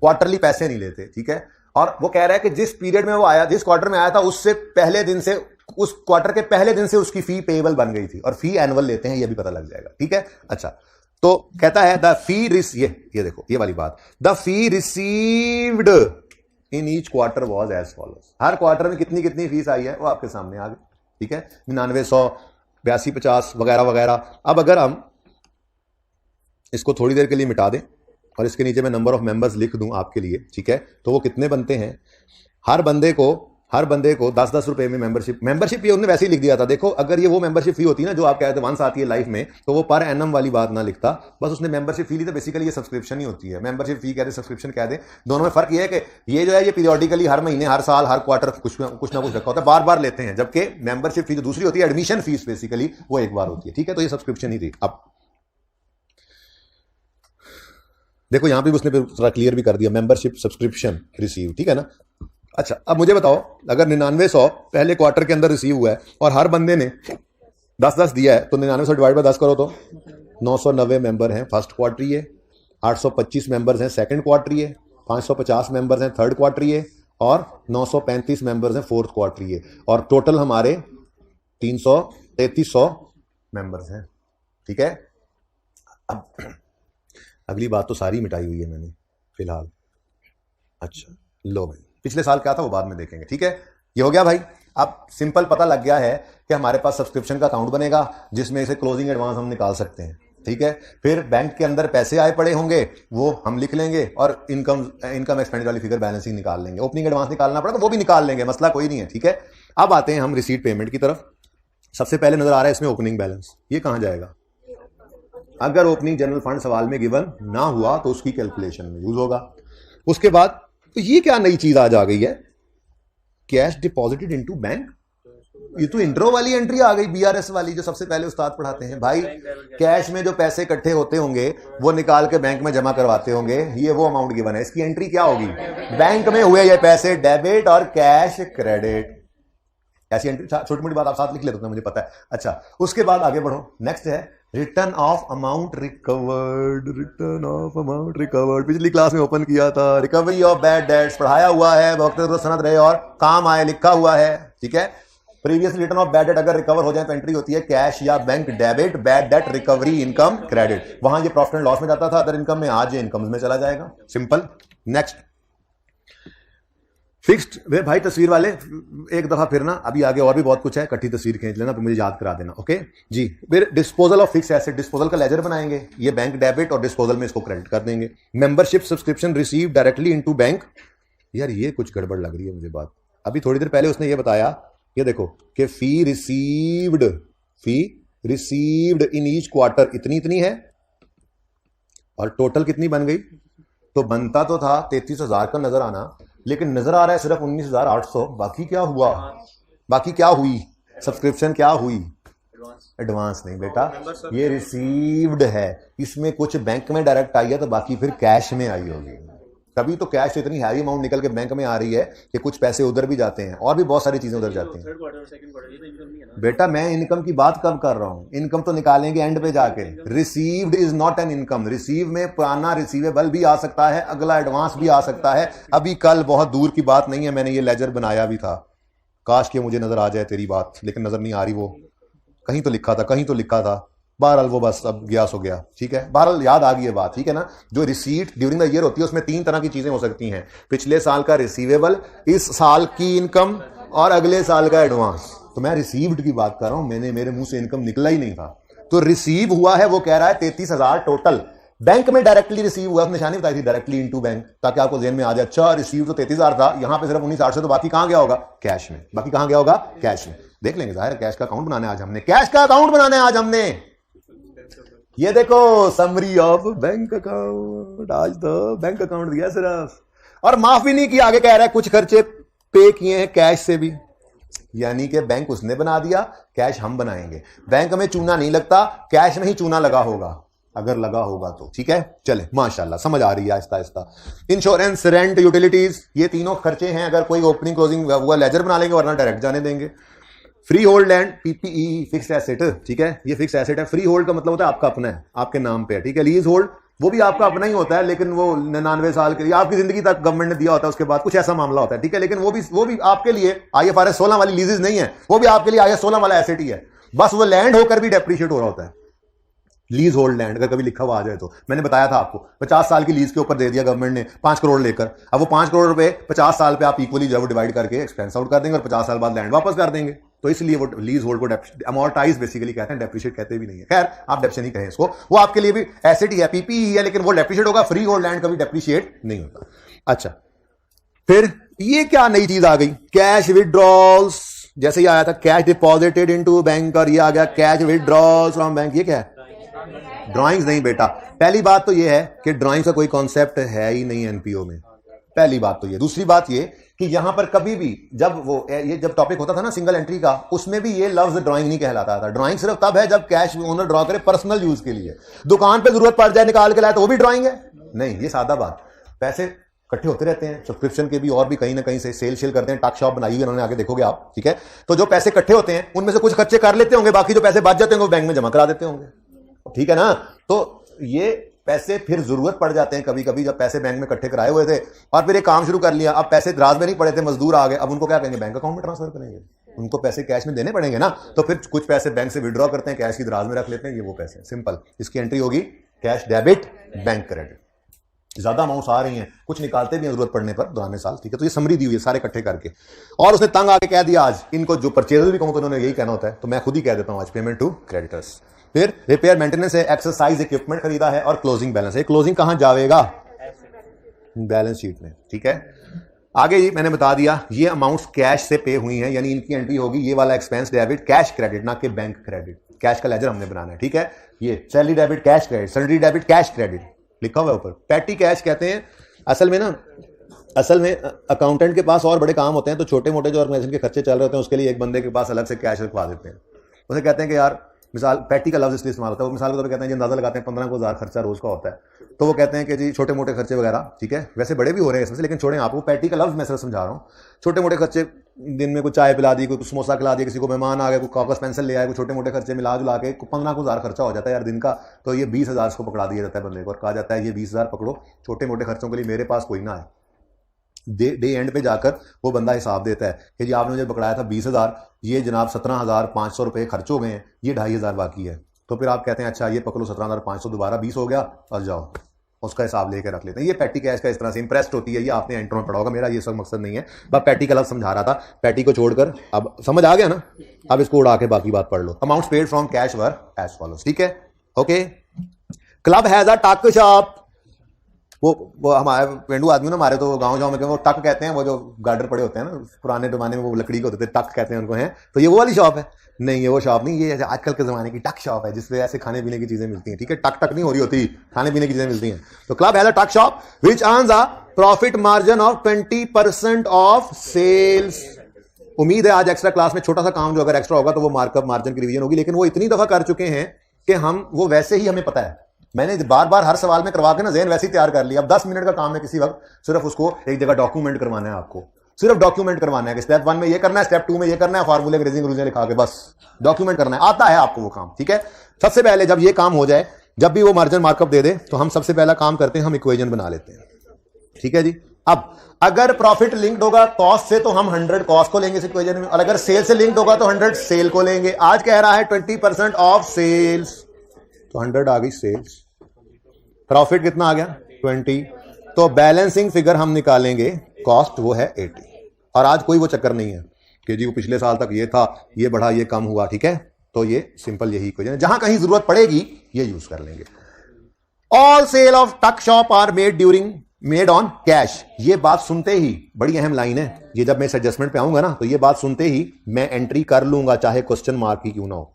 क्वार्टरली पैसे नहीं लेते। ठीक है, और वो कह रहा है कि जिस पीरियड में वो आया, जिस क्वार्टर में आया था, उससे पहले दिन से, उस क्वार्टर के पहले दिन से उसकी फी पेएबल बन गई थी, और फी एनुअल लेते हैं, ये भी पता लग जाएगा। ठीक है, अच्छा, तो कहता है द फी ये देखो ये वाली बात, the fee received in each quarter was as follows. हर क्वार्टर में कितनी कितनी फीस आई है वो आपके सामने आ गई। ठीक है, 99, 100, 82, 50 वगैरह वगैरह। अब अगर हम इसको थोड़ी देर के लिए मिटा दें और इसके नीचे मैं नंबर ऑफ मेंबर्स लिख दूं आपके लिए, ठीक है, तो वो कितने बनते हैं। हर बंदे को 10-10 रुपए में मेंबरशिप ये उन्होंने वैसे ही लिख दिया था। देखो, अगर ये वो मेंबरशिप फी होती ना जो आप कहते हैं वंस आती है लाइफ में, तो वो पर एनम वाली बात ना लिखता, बस उसने मेंबरशिप फी ली। तो बेसिकली ये सब्सक्रिप्शन ही होती है। मेंबरशिप फी कह दे, सब्सक्रिप्शन कह दे, दोनों में फर्क ये है कि ये जो है ये पीरियोडिकली हर महीने, हर साल, हर क्वार्टर कुछ ना कुछ रखा होता है, बार बार लेते हैं। जबकि मेंबरशिप फी जो दूसरी होती है, एडमिशन फीस, बेसिकली वो एक बार होती है। ठीक है, तो ये सब्सक्रिप्शन ही थी। अब देखो यहां पे उसने थोड़ा क्लियर भी कर दिया, मेंबरशिप सब्सक्रिप्शन रिसीव। ठीक है ना। अच्छा, अब मुझे बताओ, अगर 9900 पहले क्वार्टर के अंदर रिसीव हुआ है और हर बंदे ने 10-10 दिया है, तो 9900 डिवाइड बाय 10 करो तो 990 मेंबर हैं फर्स्ट क्वार्टरी, 825 मेंबर्स हैं सेकंड क्वार्टरी, 550 मेंबर्स हैं थर्ड क्वार्टरी, और 935 मेंबर्स हैं फोर्थ क्वार्टरी, और टोटल हमारे 3300 मेंबर्स हैं। ठीक है, अब अगली बात तो सारी मिटाई हुई है मैंने फिलहाल। अच्छा, लो भाई, पिछले साल क्या था वो बाद में देखेंगे। ठीक है, ये हो गया भाई। अब सिंपल पता लग गया है कि हमारे पास सब्सक्रिप्शन का अकाउंट बनेगा जिसमें से क्लोजिंग एडवांस हम निकाल सकते हैं। ठीक है, फिर बैंक के अंदर पैसे आए पड़े होंगे वो हम लिख लेंगे, और इनकम एक्सपेंडिचर वाली फिगर बैलेंसिंग निकाल लेंगे। ओपनिंग एडवांस निकालना पड़ा तो वो भी निकाल लेंगे, मसला कोई नहीं है। ठीक है, अब आते हैं हम रिसीट पेमेंट की तरफ। सबसे पहले नजर आ रहा है इसमें ओपनिंग बैलेंस। ये कहां जाएगा, अगर ओपनिंग जनरल फंड सवाल में गिवन ना हुआ तो उसकी कैलकुलेशन में यूज होगा। उसके बाद तो ये क्या नई चीज आज आ गई है, कैश डिपॉजिटेड इनटू बैंक। ये तो इंट्रो वाली एंट्री आ गई, बीआरएस वाली, जो सबसे पहले उस्ताद पढ़ाते हैं। भाई कैश में जो पैसे इकट्ठे होते होंगे वो निकाल के बैंक में जमा करवाते होंगे, ये वो अमाउंट गिवन है, इसकी एंट्री क्या होगी, बैंक में हुए ये पैसे डेबिट और कैश क्रेडिट। ऐसी एंट्री, छोटी मोटी बात आप साथ लिख लेते हैं, मुझे पता है। अच्छा, उसके बाद आगे बढ़ो, नेक्स्ट है return of amount recovered. Return of amount recovered पिछली क्लास में ओपन किया था। रिकवरी ऑफ बैड डेट्स पढ़ाया हुआ है, वक्त सनद रहे और काम आए लिखा हुआ है, ठीक है। Previous return of bad debt अगर रिकवर हो जाए तो एंट्री होती है कैश या bank debit, bad debt recovery income credit. वहां ये प्रॉफिट एंड लॉस में जाता था अदर इनकम में, आज ये इनकम में चला जाएगा, सिंपल। Next fixed. वे भाई तस्वीर वाले एक दफा फिर ना, अभी आगे और भी बहुत कुछ है, इकट्ठी तस्वीर खींच लेना फिर मुझे याद करा देना, ओके जी। फिर disposal of fix asset, disposal का लेजर बनाएंगे, ये बैंक डेबिट और डिस्पोजल में इसको क्रेडिट कर देंगे। Membership subscription receive directly into bank. यार ये कुछ गड़बड़ लग रही है मुझे बात। अभी थोड़ी देर पहले उसने ये बताया, ये देखो कि फी रिसीव्ड इन ईच क्वार्टर इतनी इतनी है और टोटल कितनी बन गई, तो बनता तो था 33,000 का नजर आना, लेकिन नजर आ रहा है सिर्फ 19,800। बाकी क्या हुआ, बाकी क्या हुई, सब्सक्रिप्शन क्या हुई, एडवांस नहीं बेटा, ये रिसीव्ड है। इसमें कुछ बैंक में डायरेक्ट आई है तो बाकी फिर कैश में आई होगी। तभी तो कैश से इतनी हैवी अमाउंट निकल के बैंक में आ रही है कि कुछ पैसे उधर भी जाते हैं और भी बहुत सारी चीजें उधर जाती हैं। बेटा मैं इनकम की बात कब कर रहा हूं, इनकम तो निकालेंगे एंड पे जाके। Received is not an income. Receive में पुराना रिसीवेबल भी आ सकता है, अगला एडवांस भी आ सकता है। अभी कल, बहुत दूर की बात नहीं है, मैंने ये लेजर बनाया भी था, काश कि मुझे नजर आ जाए तेरी बात, लेकिन नजर नहीं आ रही। वो कहीं तो लिखा था, कहीं तो लिखा था, बहरहाल वो बस अब ग्यास हो गया, ठीक है। बहरहाल याद आ गई ये बात, ठीक है ना। जो रिसीट ड्यूरिंग द ईयर होती है उसमें 3 तरह की चीजें हो सकती हैं, पिछले साल का रिसीवेबल, इस साल की इनकम और अगले साल का एडवांस। तो मैं रिसीव्ड की बात कर रहा हूं, मेरे मुंह से इनकम निकला ही नहीं था। तो रिसीव हुआ है, वो कह रहा है 33,000 टोटल। बैंक में डायरेक्टली रिसीव हुआ, निशानी बताई थी डायरेक्टली इनटू बैंक, ताकि आपको जेहन में आ जाए, अच्छा रिसीव तो 33,000 था, यहां पे सिर्फ 19,800, तो बाकी कहां गया होगा, कैश में। बाकी कहां गया होगा, कैश में। देख लेंगे, जाहिर कैश का अकाउंट बनाना है आज हमने, कैश का अकाउंट बनाना है आज हमने। ये देखो समरी ऑफ बैंक अकाउंट, आज तो बैंक अकाउंट दिया सिर्फ, और माफ भी नहीं किया। आगे कह रहा है कुछ खर्चे पे किए हैं कैश से भी, यानी कि बैंक उसने बना दिया, कैश हम बनाएंगे। बैंक में चूना नहीं लगता, कैश में ही चूना लगा होगा, अगर लगा होगा तो, ठीक है। चले माशाल्लाह समझ आ रही है Aahista Aahista. Insurance, rent, utilities, ये तीनों खर्चे हैं। अगर कोई ओपनिंग क्लोजिंग हुआ लेजर बना लेंगे, वरना डायरेक्ट जाने देंगे। Free hold land, PPE, fix asset, ठीक है, ये फिक्स एसेट है। फ्री होल्ड का मतलब होता है आपका अपना है, आपके नाम पे है, ठीक है। लीज होल्ड वो भी आपका अपना ही होता है, लेकिन वो 99 साल के लिए, आपकी जिंदगी तक गवर्नमेंट ने दिया होता है, उसके बाद कुछ ऐसा मामला होता है, ठीक है। लेकिन वो भी आपके लिए IFRS 16 वाली लीजेस नहीं है, वो भी आपके लिए IAS 16 वाला एसेट ही है, बस वो लैंड होकर भी डेप्रिशिएट हो रहा होता है। लीज होल्ड लैंड अगर कभी लिखा हुआ आ जाए तो, मैंने बताया था आपको, 50 साल की लीज के ऊपर दे दिया गवर्नमेंट ने 5 करोड़ लेकर। अब वो 5 करोड़ रुपए 50 साल पे आप इक्वली जो डिवाइड करके एक्सपेंस आउट कर देंगे और 50 साल बाद लैंड वापस कर देंगे। तो इसलिए वो लीज होल्ड को अमोर्टाइज बेसिकली कहते हैं, डेप्रिशिएट कहते भी नहीं है। खैर आप डेप्शन ही कहें इसको, वो आपके लिए भी एसेट ही है, पीपीई है, लेकिन वो डेप्रिशिएट होगा। फ्री होल्ड लैंड कभी डेप्रिशिएट नहीं होता। अच्छा, फिर ये क्या नई चीज आ गई, कैश विड्रॉल्स। जैसे ही आया था कैश डिपॉजिटेड इनटू बैंक, और ये आ गया कैश विड्रॉल्स फ्रॉम बैंक। ये क्या है, ड्राइंग्स नहीं बेटा। पहली बात तो ये है कि ड्राइंग्स का कोई कॉन्सेप्ट है ही नहीं एनपीओ में, पहली बात तो ये। दूसरी बात ये कि यहां पर कभी भी जब टॉपिक होता था ना सिंगल एंट्री का, उसमें भी ये लफ्ज ड्राइंग नहीं कहलाता था। ड्राइंग सिर्फ तब है जब कैश ओनर ड्रॉ करे पर्सनल यूज के लिए, दुकान पे जरूरत पड़ जाए निकाल के लाए तो वो भी ड्राइंग है नहीं। ये सादा बात, पैसे इकट्ठे होते रहते हैं सब्सक्रिप्शन के भी, और भी कहीं ना कहीं से सेल करते हैं, टक शॉप बनाई हुई उन्होंने, आगे देखोगे आप, ठीक है। तो जो पैसे इकट्ठे होते हैं उनमें से कुछ खर्चे कर लेते होंगे, बाकी जो पैसे बच जाते होंगे वो बैंक में जमा करा देते होंगे, ठीक है ना। तो ये पैसे फिर जरूरत पड़ जाते हैं कभी कभी, जब पैसे बैंक में इकट्ठे कराए हुए थे और फिर एक काम शुरू कर लिया, अब पैसे दराज में नहीं पड़े थे, मजदूर आ गए, अब उनको क्या करेंगे, बैंक अकाउंट में ट्रांसफर करेंगे, उनको पैसे कैश में देने पड़ेंगे ना। तो फिर कुछ पैसे बैंक से विड्रॉ करते हैं, कैश की दराज में रख लेते हैं, ये वो पैसे, सिंपल। इसकी एंट्री होगी कैश डेबिट, बैंक क्रेडिट। ज्यादा अमाउंट आ रही हैं, कुछ निकालते भी हैं जरूरत पड़ने पर दौरान साल, ठीक है। तो ये समरी दी हुई है सारे इकट्ठे करके, और उसने तंग आके कह दिया आज इनको, जो परचेजर भी कहूं तो उन्होंने यही कहना होता है, तो मैं खुद ही कह देता हूं आज पेमेंट टू क्रेडिटर्स। फिर रिपेयर मेंटेनेंस है, एक्सरसाइज इक्विपमेंट खरीदा है, और क्लोजिंग बैलेंस है। क्लोजिंग कहां जाएगा, बैलेंस शीट में, ठीक है। आगे ही मैंने बता दिया ये अमाउंट्स कैश से पे हुई हैं, यानी इनकी एंट्री होगी ये वाला एक्सपेंस डेबिट कैश क्रेडिट, ना कि बैंक क्रेडिट। कैश का लेजर हमने बनाना है, ठीक है। ये salary debit cash credit, salary debit cash credit लिखा हुआ है ऊपर। पैटी कैश कहते हैं असल में अकाउंटेंट के पास और बड़े काम होते हैं, तो छोटे मोटे जो ऑर्गेनाइजेशन के खर्चे चल रहे होते हैं उसके लिए एक बंदे के पास अलग से कैश रखवा देते हैं। उसे कहते हैं कि यार मिसाल पैटी का लफ्ज इसलिए इस्तेमाल होता है, वो मिसाल के तौर पर कहते हैं, अंदाजा लगाते हैं 15,000 खर्चा रोज का होता है, तो वो कहते हैं कि जी छोटे मोटे खर्चे वगैरह, ठीक है, वैसे बड़े भी हो रहे हैं इसमें से, लेकिन छोड़ें, आपको पैटी का लफ्ज मैं सिर्फ समझा रहा हूँ। छोटे मोटे खर्चे, दिन में कुछ चाय पिला दी, कोई समोसा खिला दिया, किसी को मेहमान आ गए, कोई कागज पेंसिल ले आए, कोई छोटे मोटे खर्चे मिला जुला के 15,000 खर्चा हो जाता है यार दिन का, तो ये 20,000 को पकड़ा दिया जाता है बंदे को और कहा जाता है ये 20,000 पकड़ो, छोटे मोटे खर्चों के लिए मेरे पास कोई ना है। डे एंड पे जाकर वो बंदा हिसाब देता है कि जी आपने मुझे पकड़ाया था 20,000, ये जनाब 17,500 रुपये खर्च हो गए हैं, ये 2,500 बाकी है, तो फिर आप कहते हैं अच्छा ये पकड़ो 17,500 दोबारा 20 हो गया और जाओ, उसका हिसाब लेकर रख लेते हैं। ये पैटी कैश का इस तरह से इंप्रेस्ड होती है, ये आपने एंटर में पढ़ा होगा, मेरा ये सब मकसद नहीं है, बस पैटी का लफ्ज समझा रहा था। पैटी को छोड़कर अब समझ आ गया ना, अब इसको उड़ा के बाकी बात पढ़ लो। Amounts paid from cash were as follows, ठीक है, okay. Club has a tuck shop, वो हमारे पेंडू आदमी ना हमारे तो गांव में वो टक कहते हैं, वो जो गार्डर पड़े होते हैं ना पुराने जमाने में, वो लकड़ी के होते थे, टक कहते हैं उनको, हैं, तो ये वो वाली शॉप है? नहीं, ये वो शॉप नहीं, ये आजकल के जमाने की टक शॉप है जिसमें ऐसे खाने पीने की चीजें मिलती हैं, ठीक है, टक नहीं हो रही होती, खाने पीने की चीजें मिलती हैं। तो club has a tuck shop which earns a profit margin of 20% of sales. उम्मीद है आज एक्स्ट्रा क्लास में छोटा सा काम जो अगर एक्स्ट्रा होगा तो वो मार्कअप मार्जिन की रिवीजन होगी, लेकिन वो इतनी दफा कर चुके हैं कि हम वो वैसे ही हमें पता है, मैंने बार बार हर सवाल में करवा के ना ज़हन वैसे ही तैयार कर लिया। अब 10 मिनट का काम है किसी वक्त, सिर्फ उसको एक जगह डॉक्यूमेंट करवाना है, आपको सिर्फ डॉक्यूमेंट करवाना है कि स्टेप 1 में ये करना है, स्टेप 2 में ये करना है, फार्मूले अंग्रेजी रूल्स लिखा के बस डॉक्यूमेंट करना है, आता है आपको वो काम, ठीक है। सबसे पहले जब ये काम हो जाए, जब भी वो मार्जिन मार्कअप दे दे, तो हम सबसे पहला काम करते हैं, हम इक्वेशन बना लेते हैं, ठीक है जी। अब अगर प्रॉफिट लिंक्ड होगा कॉस्ट से तो हम 100 कॉस्ट को लेंगे इस इक्वेशन में, और अगर सेल से लिंक्ड होगा तो 100 सेल को लेंगे। आज कह रहा है 20% ऑफ सेल्स, तो 100 आ गई सेल्स, प्रॉफिट कितना आ गया 20, तो बैलेंसिंग फिगर हम निकालेंगे, कॉस्ट वो है 80। और आज कोई वो चक्कर नहीं है कि जी वो पिछले साल तक ये था, ये बढ़ा, ये कम हुआ, ठीक है। तो ये सिंपल यही इक्वेशन है, जहां कहीं जरूरत पड़ेगी ये यूज कर लेंगे। All sale of tuck shop are made on cash. ये बात सुनते ही बड़ी अहम लाइन है, ये जब मैं इस एडजस्टमेंट पे आऊंगा ना, तो ये बात सुनते ही मैं एंट्री कर लूंगा, चाहे क्वेश्चन मार्क ही क्यों ना हो।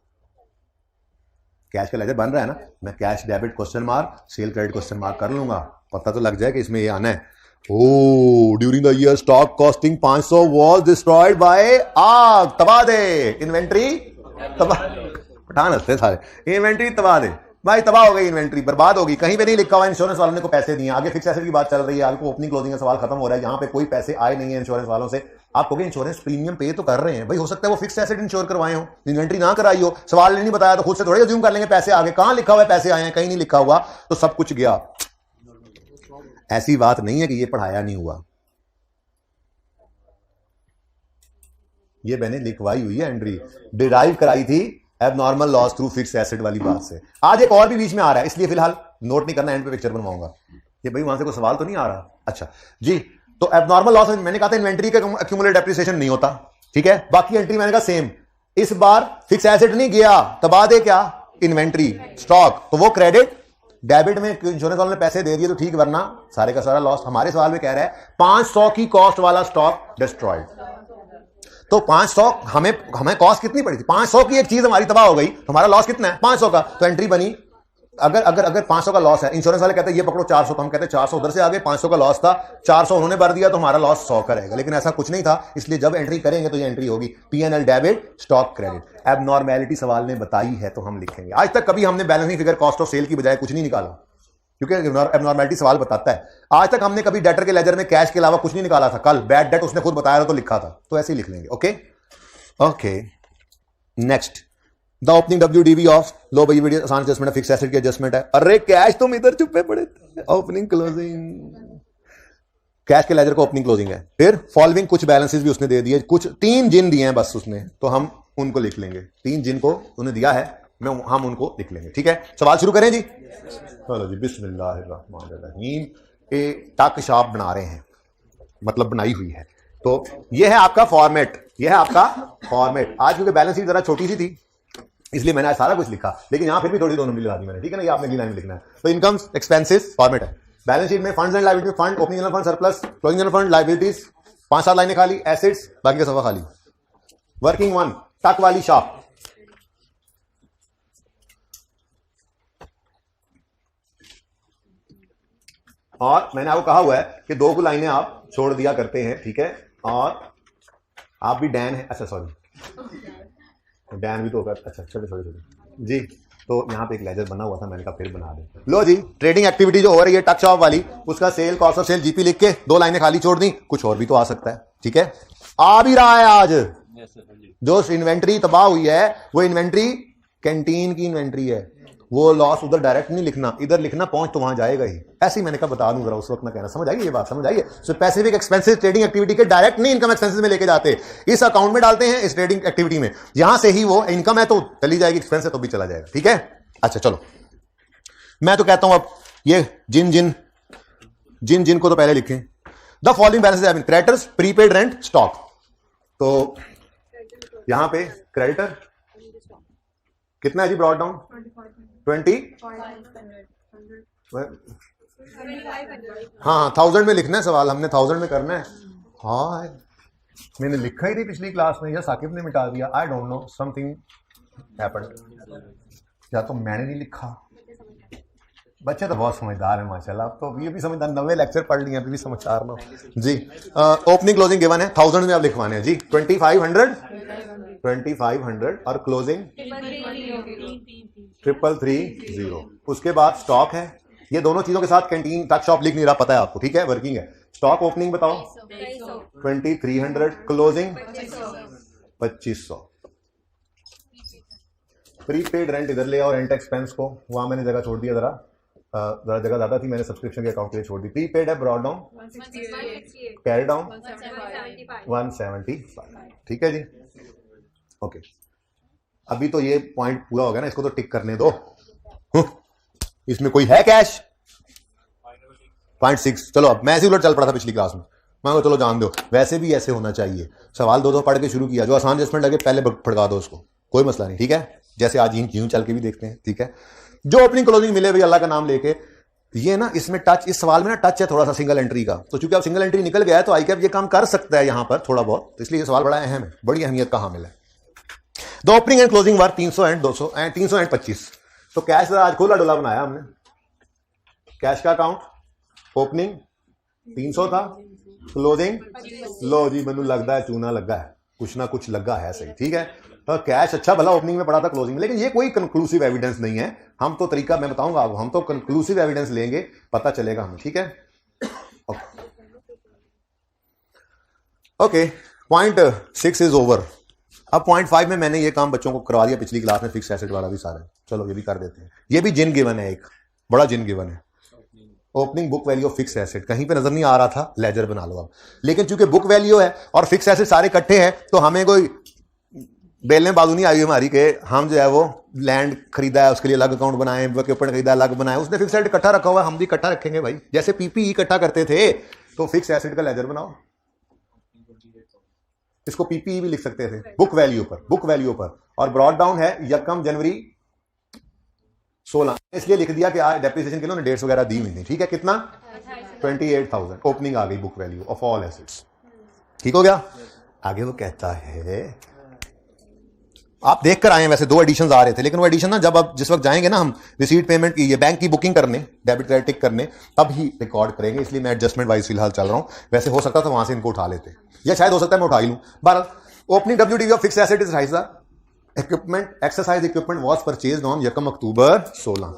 कैश का लेजर बन रहा है ना, मैं cash debit question mark, cell credit question mark कर लूंगा, पता तो लग जाए कि इसमें ये आना है। ओ during the year stock costing 500 was destroyed by आग, तबाह दे इन्वेंट्री, तबाह पठान हंसते सारे, इन्वेंट्री तबाह दे भाई, तबाह हो गई इन्वेंट्री, बर्बाद होगी। कहीं पे नहीं लिखा हुआ इंश्योरेंस वालों ने को पैसे दिए, आगे फिक्स एसेट की बात चल रही है, आपको ओपनिंग क्लोजिंग का सवाल खत्म हो रहा है, यहां पे कोई पैसे आए नहीं है इंश्योरेंस वालों से। आप कहोगे इंश्योरेंस प्रीमियम पे तो कर रहे हैं भाई, हो सकता है वो फिक्स एसेट इंश्योर करवाए हो, इन्वेंट्री ना कराई हो, सवाल नहीं बताया तो खुद से थोड़े अज्यूम कर लेंगे पैसे आगे, कहां लिखा हुआ है पैसे आए हैं, कहीं नहीं लिखा हुआ तो सब कुछ गया। ऐसी बात नहीं है कि ये पढ़ाया नहीं हुआ, ये मैंने लिखवाई हुई है एंट्री, डिराइव कराई थी abnormal loss through fix asset वाली बात से। आज एक और भी बीच में आ रहा है, इसलिए फिलहाल नोट नहीं करना, एंड पे पिक्चर बनवाऊंगा। ये भाई वहां से कोई सवाल तो नहीं आ रहा? अच्छा जी, तो एबनॉर्मल लॉस मैंने कहा था इन्वेंट्री का एक्यूमुलेटेड डेप्रिसिएशन नहीं होता, ठीक है। बाकी एंट्री मैंने कहा सेम, इस बार फिक्स एसेट नहीं गया, तबाह दे क्या इन्वेंट्री स्टॉक, तो वो क्रेडिट डेबिट में इंश्योरेंस वालों ने पैसे दे दिए तो ठीक, वरना सारे का सारा लॉस। हमारे सवाल में कह रहा है 500 की कॉस्ट वाला स्टॉक डिस्ट्रॉयड, तो 500 हमें कॉस्ट कितनी पड़ी थी, 500 की एक चीज हमारी तबाह हो गई, तो हमारा लॉस कितना है 500 का, तो एंट्री बनी। अगर 500 का लॉस है, इंश्योरेंस वाले कहते हैं ये पकड़ो 400, तो हम कहते हैं 400 उधर से आगे, 500 का लॉस था, 400 उन्होंने भर दिया, तो हमारा लॉस 100 का रहेगा, लेकिन ऐसा कुछ नहीं था। इसलिए जब एंट्री करेंगे तो ये एंट्री होगी P&L debit stock credit. Abnormality सवाल ने बताई है तो हम लिखेंगे। आज तक कभी हमने balancing figure cost of sale की बजाय कुछ नहीं निकाला, क्योंकि एबनॉर्मेलिटी सवाल बताता है। आज तक हमने कभी डेटर के लेजर में कैश के अलावा कुछ नहीं निकाला था, कल बैड डेट उसने खुद बताया था तो लिखा था, तो ऐसे ही लिख लेंगे। Okay next, the opening WDV of low भाई वीडियो आसान एडजस्टमेंट है, फिक्स एसेट की एडजस्टमेंट है। अरे कैश तुम इधर चुप्पे पड़े, ओपनिंग क्लोजिंग, कैश के लेजर को ओपनिंग क्लोजिंग है। फिर फॉलोइंग कुछ बैलेंसेस भी उसने दे दिए, कुछ 3 जिन दिए हैं बस उसने, तो हम उनको लिख लेंगे, 3 जिन को उन्हें दिया है, हम उनको लिख लेंगे, ठीक है। सवाल शुरू करें जी, चलो जी, बिस्मिल्लाहिर्रहमानिर्रहीम। ए टक शॉप बना रहे हैं, मतलब बनाई हुई है, तो ये है आपका फॉर्मेट, ये है आपका फॉर्मेट। आज क्योंकि बैलेंस शीट जरा छोटी सी थी इसलिए मैंने आज सारा कुछ लिखा, लेकिन यहां फिर भी थोड़ी 2 नंबर लगा दी मैंने, ठीक है ना। ये आपने अगली लाइन में लिखना है। तो इनकम्स एक्सपेंसेस फॉर्मेट है, बैलेंस शीट में funds and liability, fund, opening general fund, surplus, closing general fund, liabilities, 5-7 लाइनें खाली, एसेट्स बाकी का सफा खाली। वर्किंग 1 टक वाली शॉप, और मैंने आपको कहा हुआ है कि 2 लाइनें आप छोड़ दिया करते हैं, ठीक है। और आप भी डैन है, अच्छा सॉरी डैन भी तो होगा, अच्छा छोटे छोटे छोटे जी। तो यहाँ पे एक लेजर बना हुआ था, मैंने कहा फिर बना दे। लो जी, ट्रेडिंग एक्टिविटी जो हो रही है टक शॉप वाली, उसका sale, cost of sale, GP लिख के 2 लाइनें खाली छोड़ दी। कुछ और भी तो आ सकता है, ठीक है। आ भी रहा है आज। जो इन्वेंट्री तबाह हुई है वो इन्वेंट्री कैंटीन की इन्वेंट्री है, वो लॉस उधर डायरेक्ट नहीं लिखना, इधर लिखना, पहुंच तो वहां जाएगा ही। ऐसे ही मैंने कहा बता दूं जरा, उस वक्त ना कहना। समझ आइए ये बात, समझ आइए। स्पेसिफिक एक्सपेंसेस ट्रेडिंग एक्टिविटी के डायरेक्ट नहीं इनकम एक्सपेंसेस में लेके जाते, इस अकाउंट में डालते हैं, इस ट्रेडिंग एक्टिविटी में। यहां से ही वो इनकम है तो चली जाएगी, एक्सपेंस है तो भी चला जाएगा, ठीक है। अच्छा चलो, मैं तो कहता हूं अब ये जिन को तो पहले लिखें। The following balances have been creditors, prepaid rent, stock. तो यहां पे क्रेडिटर कितना है जी, ब्रॉड डाउन 20, हाँ 1000 में लिखना है सवाल, हमने 1000 में करना है। हाँ मैंने लिखा ही नहीं पिछली क्लास में, या साकिब ने मिटा दिया, I don't know, something happened, या तो मैंने नहीं लिखा। बच्चे तो बहुत समझदार हैं माशाल्लाह, अब तो ये भी समझदार, 90 लेक्चर पढ़ लिए अभी भी समझदार ना जी। ओपनिंग क्लोजिंग गिवन है, 1000 में आप लिखवाने हैं जी। 2500 और क्लोजिंग 3330। उसके बाद स्टॉक है, ये दोनों चीजों के साथ कैंटीन टक शॉप लिख नहीं रहा, पता है आपको, ठीक है, वर्किंग है। स्टॉक ओपनिंग बताओ 2300, क्लोजिंग 2500। प्रीपेड रेंट इधर ले आओ, रेंट एक्सपेंस को वहां मैंने जगह छोड़ दिया, जरा जगह ज्यादा थी, मैंने सब्सक्रिप्शन के अकाउंट के लिए छोड़ दी। प्रीपेड है, ब्रॉड डाउन, कैरी डाउन 175, ठीक है जी। ओके, अभी तो ये पॉइंट पूरा हो गया ना, इसको तो टिक करने दो। इसमें कोई है कैश 0.6। चलो अब मैं ऐसे उलट चल पड़ा था पिछली क्लास में, मैं चलो जान दो, वैसे भी ऐसे होना चाहिए। सवाल 2 पढ़ के शुरू किया, जो आसान एडजस्टमेंट लगे पहले फड़का दो उसको, कोई मसला नहीं, ठीक है। जैसे आज यूं चल के भी देखते हैं, ठीक है। जो ओपनिंग क्लोजिंग मिले भाई अल्लाह का नाम लेके, ये ना इसमें टच, इस सवाल में ना टच है थोड़ा सा सिंगल एंट्री का, तो चूंकि अब सिंगल एंट्री निकल गया है तो आई कैप ये काम कर सकता है यहां पर थोड़ा बहुत, तो इसलिए ये सवाल बड़ा अहम है, बड़ी अहमियत का हामिल है। The opening and closing were 300 and 200 and 300 and 25। तो कैश आज खोला डोला बनाया हमने, कैश का अकाउंट, ओपनिंग 300 था, क्लोजिंग, लो जी मैनू लगता है चूना लगा है, कुछ ना कुछ लगा है, सही, ठीक है। तो कैश अच्छा भला ओपनिंग में पड़ा था, क्लोजिंग में, लेकिन ये कोई कंक्लूसिव एविडेंस नहीं है। हम तो तरीका मैं बताऊंगा आपको, हम तो कंक्लूसिव एविडेंस लेंगे, पता चलेगा हमें, ठीक है। Okay, point 6 is over. अब पॉइंट 5 में मैंने ये काम बच्चों को करवा दिया पिछली क्लास में, फिक्स एसेट वाला भी सारा, चलो ये भी कर देते हैं। ये भी जिन गिवन है, एक बड़ा जिन गिवन है, opening book value of fix asset. कहीं पे नजर नहीं आ रहा था, लेजर बना लो अब। लेकिन चूंकि बुक वैल्यू है और फिक्स एसेट सारे इकट्ठे हैं, तो हमें कोई बेलने बाजू नहीं आई हमारी के हम जो है वो लैंड खरीदा है उसके लिए अलग अकाउंट बनाए, इक्विपमेंट खरीदा अलग बनाए, उसने फिक्स एसेट इकट्ठा रखा हुआ है, हम भी इकट्ठा रखेंगे भाई। जैसे पीपीई इकट्ठा करते थे, तो फिक्स एसेट का लेजर बनाओ, इसको पीपीई भी लिख सकते थे, बुक वैल्यू पर, बुक वैल्यू पर। और ब्रॉड डाउन है 1 जनवरी 16, इसलिए लिख दिया कि आज डेप्रिसिएशन के लिए उन्होंने डेट्स वगैरह दी हुई थी, ठीक है। कितना 28,000 ओपनिंग आ गई book value of all assets, ठीक हो गया। आगे वो कहता है, आप देख कर आए, वैसे 2 एडिशन आ रहे थे, लेकिन वो एडिशन ना जब अब जिस वक्त जाएंगे ना हम रिसीट पेमेंट की, ये बैंक की बुकिंग करने, डेबिट क्रेडिट टिक करने, तब ही रिकॉर्ड करेंगे, इसलिए मैं एडजस्टमेंट वाइज फिलहाल चल रहा हूं। वैसे हो सकता था वहां से इनको उठा लेते, या शायद हो सकता है मैं उठा ही लूं। 12 opening WDV of fix asset is rise, equipment exercise equipment was purchased on 1 अक्टूबर 16,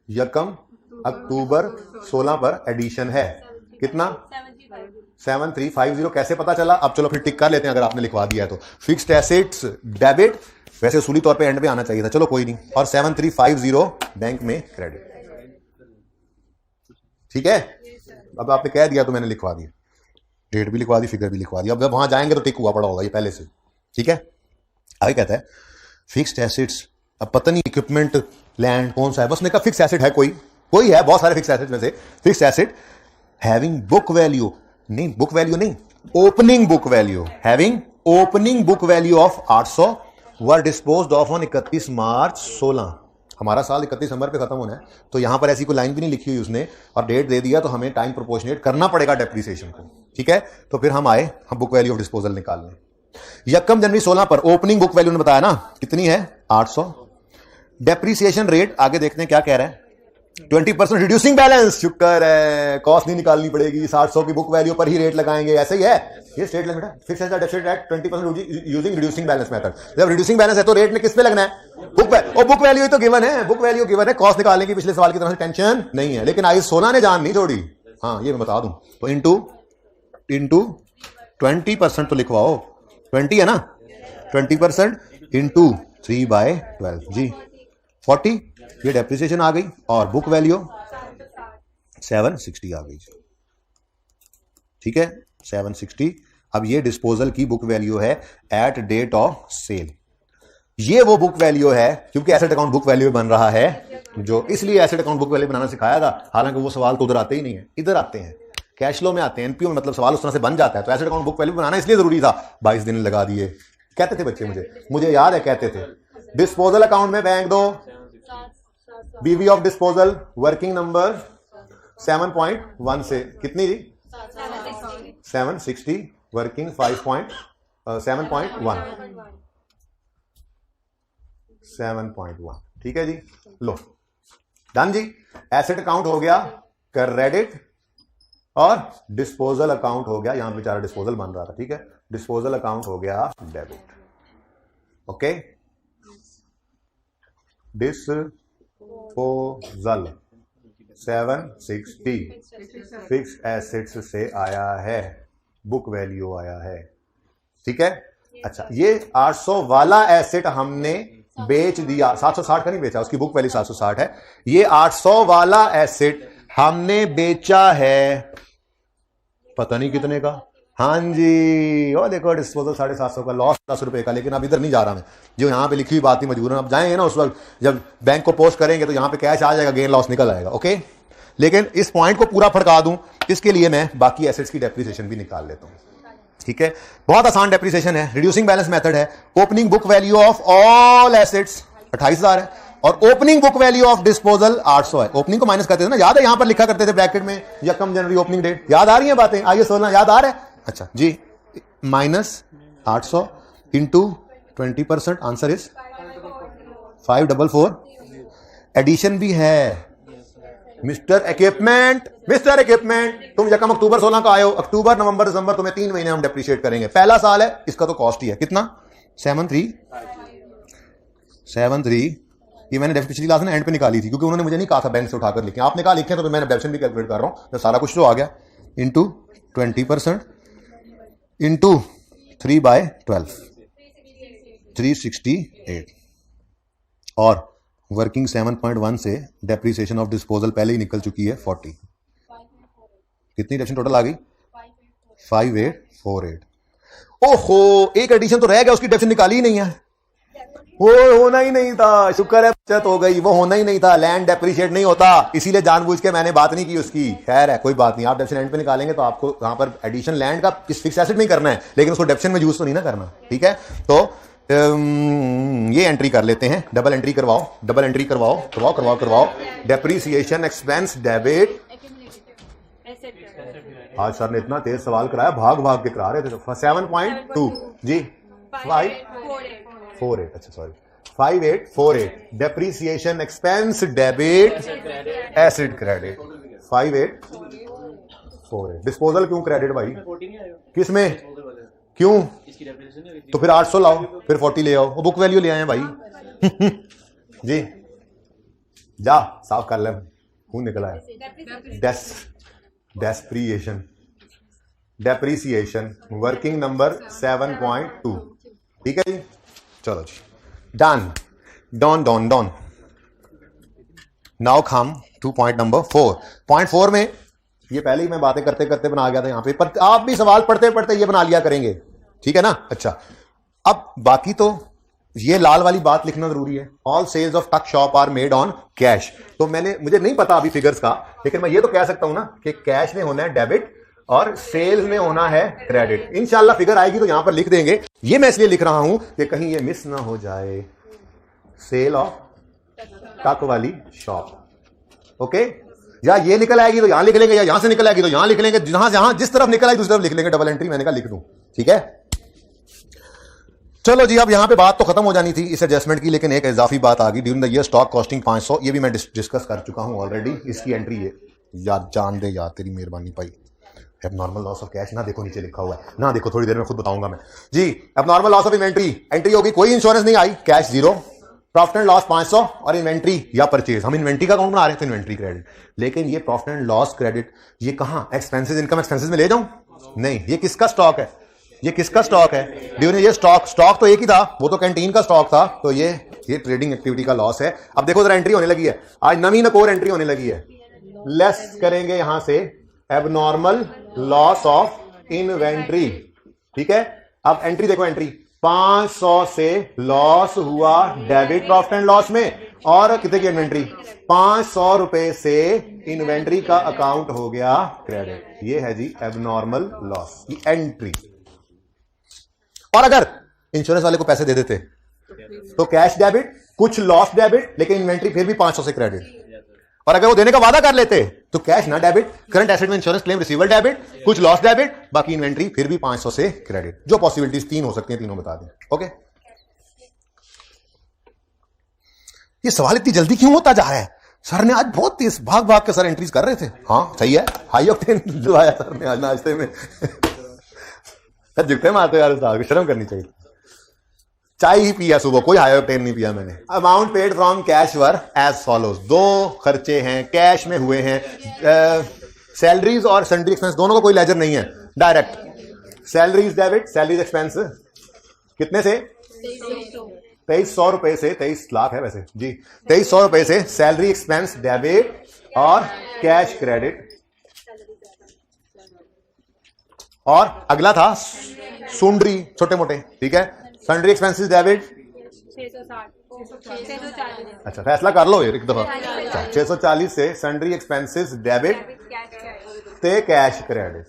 1 अक्टूबर 16 पर एडिशन है, कितना 7350। कैसे पता चला, अब चलो फिर टिक कर लेते हैं अगर आपने लिखवा दिया है तो। फिक्स्ड एसेट्स डेबिट, वैसे उसूली तौर पे एंड पे आना चाहिए था, चलो कोई नहीं, और 7350 बैंक में क्रेडिट, ठीक है। अब आपने कह दिया तो मैंने लिखवा दिया, डेट भी लिखवा दी, फिगर भी लिखवा दी। अब वहां जाएंगे तो टिक हुआ पड़ा होगा ये पहले से, ठीक है। आगे कहता है फिक्स्ड एसेट्स, अब पता नहीं इक्विपमेंट लैंड कौन सा है, बस ने कहा फिक्स एसेट है, कोई है, बहुत सारे फिक्स एसेट में से fix asset having book value, नहीं बुक वैल्यू नहीं, opening book value, having opening book value of 800 were disposed of on 31 मार्च 16। हमारा साल 31 दिसंबर पे खत्म होना है, तो यहां पर ऐसी कोई लाइन भी नहीं लिखी हुई उसने, और डेट दे दिया, तो हमें टाइम प्रोपोर्शनेट करना पड़ेगा डेप्रिसिएशन को, ठीक है। तो फिर हम आए, हम बुक वैल्यू ऑफ डिस्पोजल निकालने। 1 जनवरी 16 पर ओपनिंग बुक वैल्यू ने बताया ना कितनी है, 800। डेप्रिसिएशन रेट आगे देखते हैं क्या कह रहा है, 20% रिड्यूसिंग बैलेंस, शुक्र है, कॉस्ट नहीं निकालनी पड़ेगी, 700 की बुक वैल्यू पर ही रेट लगाएंगे, ऐसे ही है ये स्टेट लिमिट है। Fix as the deficit at 20% using reducing balance method. जब रिड्यूसिंग बैलेंस है तो रेट ने किस पे लगना है, बुक वैल्यू ही तो गिवन है, बुक वैल्यू गिवन है, कॉस्ट निकालने की पिछले सवाल की तरह से टेंशन नहीं है। लेकिन आई सोना ने जान नहीं छोड़ी, हाँ ये मैं बता दूं, तो इंटू 20% तो लिखवाओ, 20 है ना, 20% इंटू 3/12 जी 40, ये डेप्रिसिएशन आ गई और बुक वैल्यू 760 आ गई। ठीक है 760। अब ये डिस्पोजल की बुक वैल्यू है एट डेट ऑफ सेल। ये वो बुक वैल्यू है, क्योंकि एसेट अकाउंट बुक वैल्यू बन रहा है, जो इसलिए एसेट अकाउंट बुक वैल्यू बनाना सिखाया था। हालांकि वो सवाल तो उधर आते ही नहीं है, इधर आते हैं, कैश फ्लो में आते हैं, एनपीओ में, मतलब सवाल उस तरह से बन जाता है। तो एसेट अकाउंट बुक वैल्यू बनाना इसलिए जरूरी था। 22 दिन लगा दिए, कहते थे बच्चे, मुझे याद है कहते थे डिस्पोजल अकाउंट में बैंक दो, बीवी ऑफ डिस्पोजल वर्किंग नंबर 7.1 से कितनी जी 760 वर्किंग 7.1 ठीक है जी। लो डन जी, एसेट अकाउंट हो गया क्रेडिट और डिस्पोजल अकाउंट हो गया, यहां बेचारा डिस्पोजल बन रहा था, ठीक है, डिस्पोजल अकाउंट हो गया debit. Okay, disposal 760 fix assets से आया है, बुक वैल्यू आया है, ठीक है। अच्छा, ये 800 वाला एसेट हमने बेच दिया, 760 का नहीं बेचा, उसकी बुक वैल्यू 760 है। ये 800 वाला एसेट हमने बेचा है पता नहीं कितने का, हाँ जी, और देखो डिस्पोजल 750 का, लॉस 10 रुपए का। लेकिन अब इधर नहीं जा रहा मैं, जो यहाँ पे लिखी हुई बात ही मजबूरन अब जाएंगे ना, उस वक्त जब बैंक को पोस्ट करेंगे तो यहाँ पे कैश आ जाएगा, गेन लॉस निकल आएगा। ओके, लेकिन इस पॉइंट को पूरा फड़का दूं, इसके लिए मैं बाकी एसेट्स की डेप्रिसिएशन भी निकाल लेता हूं, ठीक है। बहुत आसान डेप्रिसिएशन है, रिड्यूसिंग बैलेंस मेथड है। Opening book value of all assets 28,000 है और opening book value of disposal 800 है। ओपनिंग को माइनस करते थे ना, याद है, यहां पर लिखा करते थे ब्रैकेट में यकम जनवरी ओपनिंग डेट, याद आ रही है बातें, आइए 16 याद आ रहा है। अच्छा जी, minus 800 into 20%, answer is 544। Addition भी है, मिस्टर इक्विपमेंट, तुम यकम अक्टूबर 16 का आए हो, अक्टूबर नवंबर दिसंबर तुम्हें 3 महीने हम डेप्रिशिएट करेंगे। पहला साल है, इसका तो कॉस्ट ही है कितना 73। ये मैंने पिछली क्लास में एंड पे निकाली थी, क्योंकि उन्होंने मुझे नहीं कहा था बैंक से उठाकर लिखें, आपने कहा लिखें, तो मैंने डेप्शन भी कैलकुलेट कर रहा हूं, तो सारा कुछ तो आ गया। इंटू 20% इंटू 3/12 368 और वर्किंग 7.1 से डेप्रिसिएशन ऑफ डिस्पोजल पहले ही निकल चुकी है 40। कितनी एडिशन टोटल आ गई 5848। ओहो, एक एडिशन तो रह गया, उसकी डेप्शन निकाली ही नहीं है, वो होना ही नहीं था, शुक्र है बचत हो गई, वो होना ही नहीं था, लैंड डेप्रिशिएट नहीं होता, इसीलिए जानबूझ के मैंने बात नहीं की उसकी। खैर है, कोई बात नहीं, आप डेप्शन एंड पे निकालेंगे तो आपको यहाँ पर एडिशन लैंड का फिक्स एसेट नहीं करना है, लेकिन उसको डेप्शन में यूज तो नहीं ना करना, ठीक है। तो ये एंट्री कर लेते हैं, डबल एंट्री करवाओ, डेप्रिसिएशन एक्सपेंस डेबिट। आज सर ने इतना तेज सवाल कराया, भाग के करा रहे थे। 7.2 जी 548, अच्छा sorry 5848, depreciation expense debit acid credit 5848। Disposal क्यों क्रेडिट भाई, किसमें क्यों, तो फिर 800 लाओ, फिर 40 ले आओ, वो बुक वैल्यू ले आए भाई जी, जा साफ कर ले, खून निकला है। डेप्रिसिएशन वर्किंग नंबर 7.2, ठीक है जी, चलो जी, done. Now come to point number 4। Point 4 में ये पहले ही मैं बातें करते करते बना गया था यहां पे, पर आप भी सवाल पढ़ते पढ़ते ये बना लिया करेंगे, ठीक है ना। अच्छा, अब बाकी तो ये लाल वाली बात लिखना जरूरी है, all sales of tuck shop are made on cash. तो मुझे नहीं पता अभी फिगर्स का, लेकिन मैं ये तो कह सकता हूं ना कि कैश में होना है डेबिट और सेल्स में होना है क्रेडिट। इंशाल्लाह फिगर आएगी तो यहां पर लिख देंगे। ये मैं इसलिए लिख रहा हूं कि कहीं ये मिस ना हो जाए, सेल ऑफ टक वाली शॉप, ओके। या ये निकल आएगी तो यहां लिख लेंगे, या यहां से निकल आएगी तो यहां लिख लेंगे, जहां जिस तरफ निकल आएगी दूसरी तरफ लिख लेंगे, डबल एंट्री मैंने कहा लिख दूं, ठीक है। चलो जी, अब यहां पे बात तो खत्म हो जानी थी इस एडजस्टमेंट की, लेकिन एक इजाफी बात आ गई। During the year stock costing 500, ये भी मैं डिस्कस कर चुका हूं ऑलरेडी। इसकी एंट्री है यार, जान दे यार, तेरी मेहरबानी भाई। एबनॉर्मल लॉस ऑफ कैश ना देखो, नीचे लिखा हुआ है ना, देखो थोड़ी देर में खुद बताऊंगा मैं जी। Abnormal loss of inventory, entry होगी कोई इंश्योरेंस नहीं आई, cash zero, profit and loss 500 और इन्वेंट्री या परचेज। हम इन्वेंट्री का अकाउंट बना रहे थे, इन्वेंट्री क्रेडिट, लेकिन ये प्रॉफिट एंड लॉस क्रेडिट ये कहां, एक्सपेंसेस इनकम एक्सपेंसेस में ले जाऊं? नहीं, ये किसका स्टॉक है? ये किसका स्टॉक है? ड्यूरिंग ये स्टॉक तो एक ही था, वो तो कैंटीन का स्टॉक था, तो ये ट्रेडिंग एक्टिविटी का लॉस है। अब देखो जरा एंट्री होने लगी है, आज नवी नकोर एंट्री होने लगी है। लेस करेंगे यहां से एबनॉर्मल लॉस ऑफ इन्वेंट्री, ठीक है। अब एंट्री देखो, एंट्री 500 से लॉस हुआ डेबिट प्रॉफिट एंड लॉस में, और कितने की इन्वेंट्री? 500 रुपए से इन्वेंट्री का अकाउंट हो गया क्रेडिट। ये है जी एबनॉर्मल लॉस की एंट्री। और अगर इंश्योरेंस वाले को पैसे दे देते तो कैश डेबिट, कुछ लॉस डेबिट, लेकिन इन्वेंट्री फिर भी 500 से क्रेडिट। और अगर वो देने का वादा कर लेते तो कैश ना डेबिट, करंट एसेट में इंश्योरेंस क्लेम रिसीवेबल डेबिट, कुछ लॉस डेबिट, बाकी इन्वेंट्री फिर भी 500 से क्रेडिट। जो पॉसिबिलिटीज 3 हो सकती हैं, तीनों बता दें। ओके, ये सवाल इतनी जल्दी क्यों होता जा रहा है? सर ने आज बहुत तेज भाग भाग के सर एंट्रीज कर रहे थे। हाँ सही है, हाई ऑक्टेन दिलवाया सर ने आज नाश्ते में। झुकते मारते यार, साहब शर्म करनी चाहिए। चाय ही पिया सुबह, कोई हाई ऑक्टेन नहीं पिया मैंने। Amount paid from cash were as follows. 2 खर्चे हैं कैश में हुए हैं, सैलरीज और सन्ड्री एक्सपेंस, दोनों का कोई लेजर नहीं है, direct. Salaries debit, salaries expense कितने से? 2300 रुपए से, 23 लाख है वैसे जी, 2300 रुपए से सैलरी एक्सपेंस डेबिट और कैश क्रेडिट। और अगला था सुंड्री, छोटे मोटे, ठीक है। Sundry expenses debit 660। अच्छा फैसला कर लो एक दफा। 640 से सन्ड्री एक्सपेंसेस डेबिट ते कैश क्रेडिट।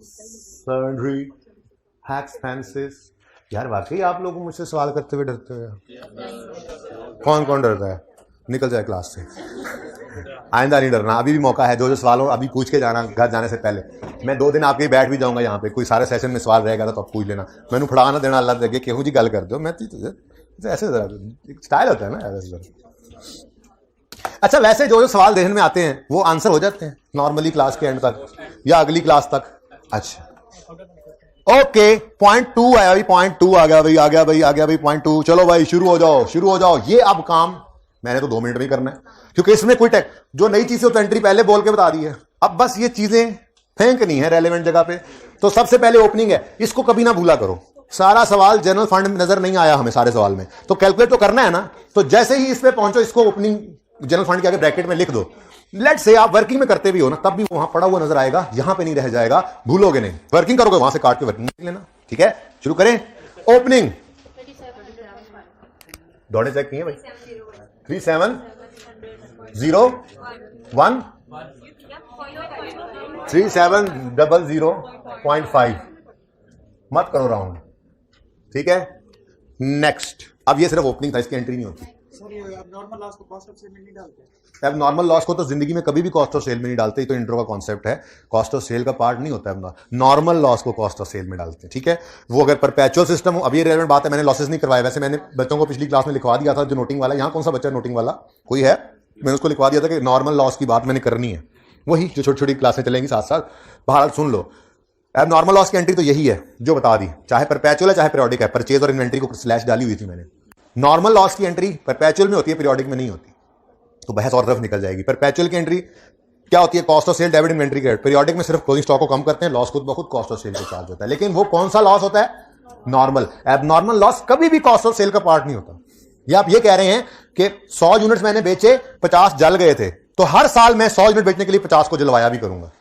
सन्ड्री एक्सपेंसेस, यार वाकई आप लोग मुझसे सवाल करते हुए डरते हो? कौन कौन डरता है? निकल जाए क्लास से, आइंदा नहीं डरना। अभी भी मौका है, जो सवाल हो अभी पूछ के जाना घर जाने से पहले। मैं 2 दिन आपके बैठ भी जाऊंगा यहाँ पे, कोई सारे सेशन में सवाल रहेगा तो आप पूछ लेना। मैंने फड़ा ना देना अल्लाह देखे, केहू जी गल कर दो, मैं ऐसे स्टाइल होता है ना ऐसे। अच्छा वैसे जो सवाल देखने में आते हैं वो आंसर हो जाते हैं नॉर्मली क्लास के एंड तक या अगली क्लास तक। अच्छा ओके, पॉइंट 2 आया भाई, पॉइंट 2 आ गया भाई, आ गया भाई, आ गया भाई पॉइंट 2। चलो भाई शुरू हो जाओ, शुरू हो जाओ। ये अब काम मैंने तो 2 मिनट में करना है, क्योंकि इसमें कोई टेक जो नई चीजें तो एंट्री पहले बोल के बता दी है, अब बस ये चीजें फेंकनी है रेलेवेंट जगह पे। तो सबसे पहले ओपनिंग है, इसको कभी ना भूला करो। सारा सवाल जनरल फंड में नजर नहीं आया हमें सारे सवाल में, तो कैलकुलेट तो करना है ना। तो जैसे ही इस पे पहुंचो, इसको ओपनिंग जनरल फंड के आगे ब्रैकेट में लिख दो। लेट से आप वर्किंग में करते भी हो ना, तब भी वहां पड़ा हुआ नजर आएगा, यहां पे नहीं रह जाएगा, भूलोगे नहीं। वर्किंग करोगे वहां से काट के वर्किंग लेना, ठीक है। शुरू करें। ओपनिंग दौड़े चेक किए भाई, 3701 3700.5 मत करो राउंड, ठीक है। नेक्स्ट, अब ये सिर्फ ओपनिंग था, इसकी एंट्री नहीं होती। एबनॉर्मल लॉस को कॉस्ट ऑफ सेल में नहीं डालते। एबनॉर्मल लॉस को तो जिंदगी में कभी भी कॉस्ट ऑफ सेल में नहीं डालते, तो इंट्रो का कॉन्सेप्ट है, कॉस्ट ऑफ सेल का पार्ट नहीं होता है। नॉर्मल लॉस को कॉस्ट ऑफ सेल में डालते हैं, ठीक है। वो अगर परपेचुअल सिस्टम हो, अब ये रेलेवेंट बात है, मैंने लॉसेस नहीं करवाया। वैसे मैंने बच्चों को पिछली क्लास में लिखवा दिया था, जो नोटिंग वाला, यहाँ कौन सा बच्चा नोटिंग वाला कोई है, मैंने उसको लिखवा दिया था कि नॉर्मल लॉस की बात मैंने करनी है, वही जो छोटी छोटी क्लासें चलेंगी साथ साथ। बहरहाल सुन लो, अब नॉर्मल लॉस की एंट्री तो यही है जो बता दी, चाहे परपेचुअल है चाहे पीरियोडिक है। परचेज और इन्वेंट्री को स्लैश डाली हुई थी मैंने। नॉर्मल लॉस की एंट्री परपेचुअल में होती है, पीरियोडिक में नहीं होती, तो बहस और तरफ निकल जाएगी। परपेचुअल की एंट्री क्या होती है? Cost of sale debit inventory credit. Periodic में सिर्फ क्लोजिंग स्टॉक को कम करते हैं, लॉस खुद ब खुद कॉस्ट ऑफ सेल के चार्ज होता है। लेकिन वो कौन सा लॉस होता है? नॉर्मल। एबनॉर्मल लॉस कभी भी कॉस्ट ऑफ सेल का पार्ट नहीं होता। या आप ये कह रहे हैं कि 100 यूनिट्स मैंने बेचे, 50 जल गए थे, तो हर साल मैं 100 यूनिट बेचने के लिए 50 को जलवाया भी करूंगा।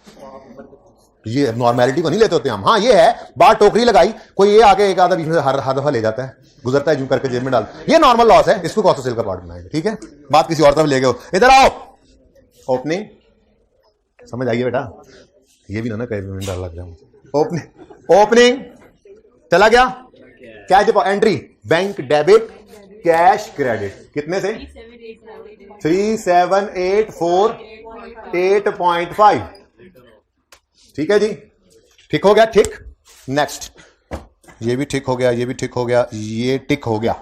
ये नॉर्मलिटी को नहीं लेते होते हम। हाँ ये है, बाहर टोकरी लगाई, कोई ये आके एक आधा बीच में हर दफा ले जाता है, गुजरता है जूम करके जेब में डाल, ये नॉर्मल लॉस है, इसको कॉस्ट ऑफ सेल का पार्ट बनाएंगे, ठीक है। बात किसी और तरफ ले गए, इधर आओ। ओपनिंग समझ आइए बेटा, ये भी ना कहीं डर लग रहा है। ओपनिंग चला गया, क्या deposit entry, bank debit cash credit, कितने से? 3784.8.5, ठीक है जी, ठीक हो गया, ठीक। नेक्स्ट ये भी टिक हो गया, ये भी टिक हो गया, ये टिक हो गया।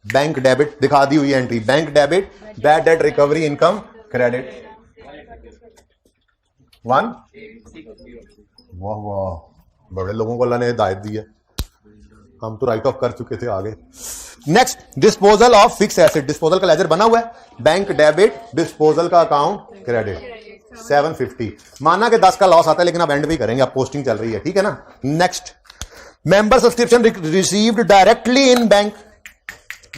बैंक डेबिट दिखा दी हुई entry, bank debit, bad debt recovery, income credit 1। वाह वाह, बड़े लोगों को अल्लाह ने हिदायत दी है, हम तो राइट ऑफ कर चुके थे। आगे next, disposal of fix asset. Disposal का लेजर बना हुआ है, बैंक डेबिट, डिस्पोजल का अकाउंट क्रेडिट 750। माना कि 10 का लॉस आता है, लेकिन अब एंड भी करेंगे, अब पोस्टिंग चल रही है, ठीक है ना। Next, member subscription received directly in bank,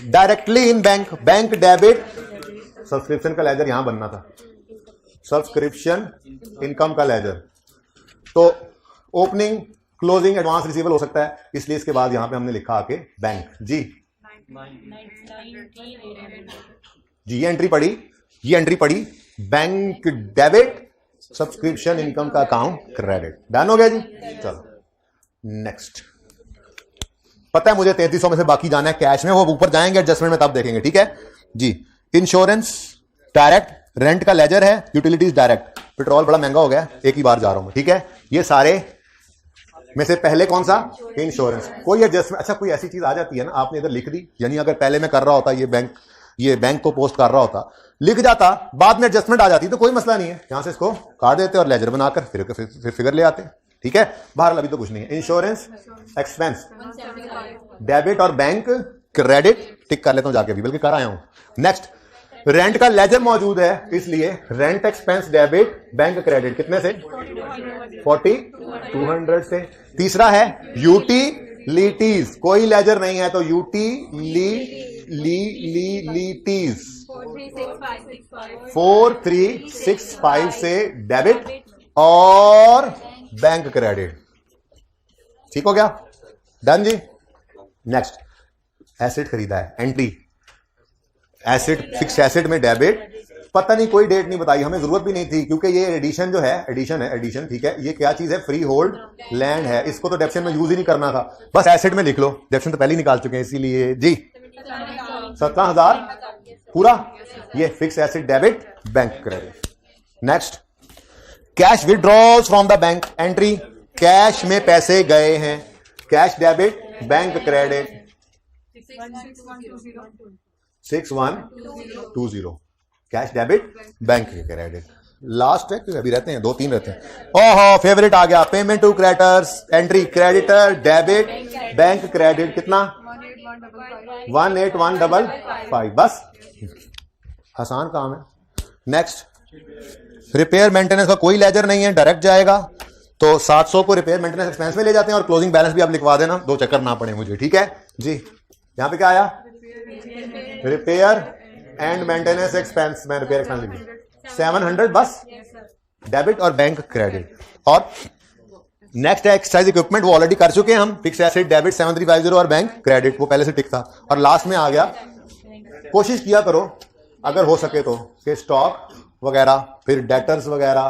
directly in bank, bank debit. Subscription का लेजर यहां बनना था, सब्सक्रिप्शन इनकम का लेजर। तो ओपनिंग, क्लोजिंग, एडवांस रिसीवल हो सकता है, इसलिए इसके बाद यहां पे हमने लिखा आके बैंक। जी ये एंट्री पड़ी, ये एंट्री पड़ी, बैंक डेबिट, सब्सक्रिप्शन इनकम का अकाउंट क्रेडिट। डन हो गया जी। चलो नेक्स्ट, पता है मुझे 3300 में से बाकी जाना है कैश में, वो ऊपर जाएंगे एडजस्टमेंट में तब देखेंगे, ठीक है जी। इंश्योरेंस डायरेक्ट, रेंट का लेजर है, यूटिलिटीज डायरेक्ट। पेट्रोल बड़ा महंगा हो गया, एक ही बार जा रहा हूं मैं, ठीक है। ये सारे में से पहले कौन सा, इंश्योरेंस। कोई एडजस्टमेंट, अच्छा कोई ऐसी चीज आ जाती है ना, आपने इधर लिख दी, यानी अगर पहले मैं कर रहा होता ये बैंक को पोस्ट कर रहा होता, लिख जाता, बाद में एडजस्टमेंट आ जाती तो कोई मसला नहीं है, यहां से इसको काट देते और लेजर बनाकर फिर फिगर ले आते, ठीक है। बहरहाल अभी तो कुछ नहीं है। इंश्योरेंस एक्सपेंस डेबिट और बैंक क्रेडिट टिक कर लेता हूं जाके, अभी बल्कि कर आया हूं। नेक्स्ट, रेंट का लेजर मौजूद है, इसलिए rent expense debit, bank credit कितने से 200 से। तीसरा है यूटिलिटीज, कोई लेजर नहीं है तो यूटिलिटीज 4365 से डेबिट और बैंक क्रेडिट, ठीक हो गया। डन जी। नेक्स्ट, एसेट खरीदा है, एंट्री एसेट, फिक्स एसेट में डेबिट, पता नहीं कोई डेट नहीं बताई, हमें जरूरत भी नहीं थी क्योंकि ये एडिशन जो है, एडिशन ठीक है। ये क्या चीज है, फ्री होल्ड लैंड है, इसको तो डेप्शन में यूज ही नहीं करना था, बस एसेट में लिख लो, डेप्शन तो पहले ही निकाल चुके हैं, इसीलिए जी 17,000 पूरा। ये fix asset debit, bank credit. Next, cash withdrawals from the bank, entry cash में पैसे गए हैं, cash debit, bank credit 6120, cash debit, bank credit. Last है क्योंकि अभी रहते हैं 2-3 रहते हैं। ओहो फेवरेट आ गया, payment to creditors, entry creditor debit, bank credit कितना 18155, बस आसान काम है। नेक्स्ट, रिपेयर मेंटेनेंस का कोई लेजर नहीं है, डायरेक्ट जाएगा, तो 700 को रिपेयर मेंटेनेंस एक्सपेंस में ले जाते हैं और क्लोजिंग बैलेंस भी आप लिखवा देना, 2 चक्कर ना पड़े मुझे, ठीक है जी। यहां पे क्या आया, रिपेयर एंड मेंटेनेंस एक्सपेंस, मैं रिपेयर एक्सपेंस लिख 700 बस, डेबिट और बैंक क्रेडिट। और नेक्स्ट है एक्सरसाइज इक्विपमेंट, वो ऑलरेडी कर चुके हैं हम, फिक्स एसेट डेबिट 7350 और बैंक क्रेडिट, वो पहले से टिक था। और लास्ट में आ गया, कोशिश किया करो अगर हो सके तो कि स्टॉक वगैरह, फिर डेटर्स वगैरह,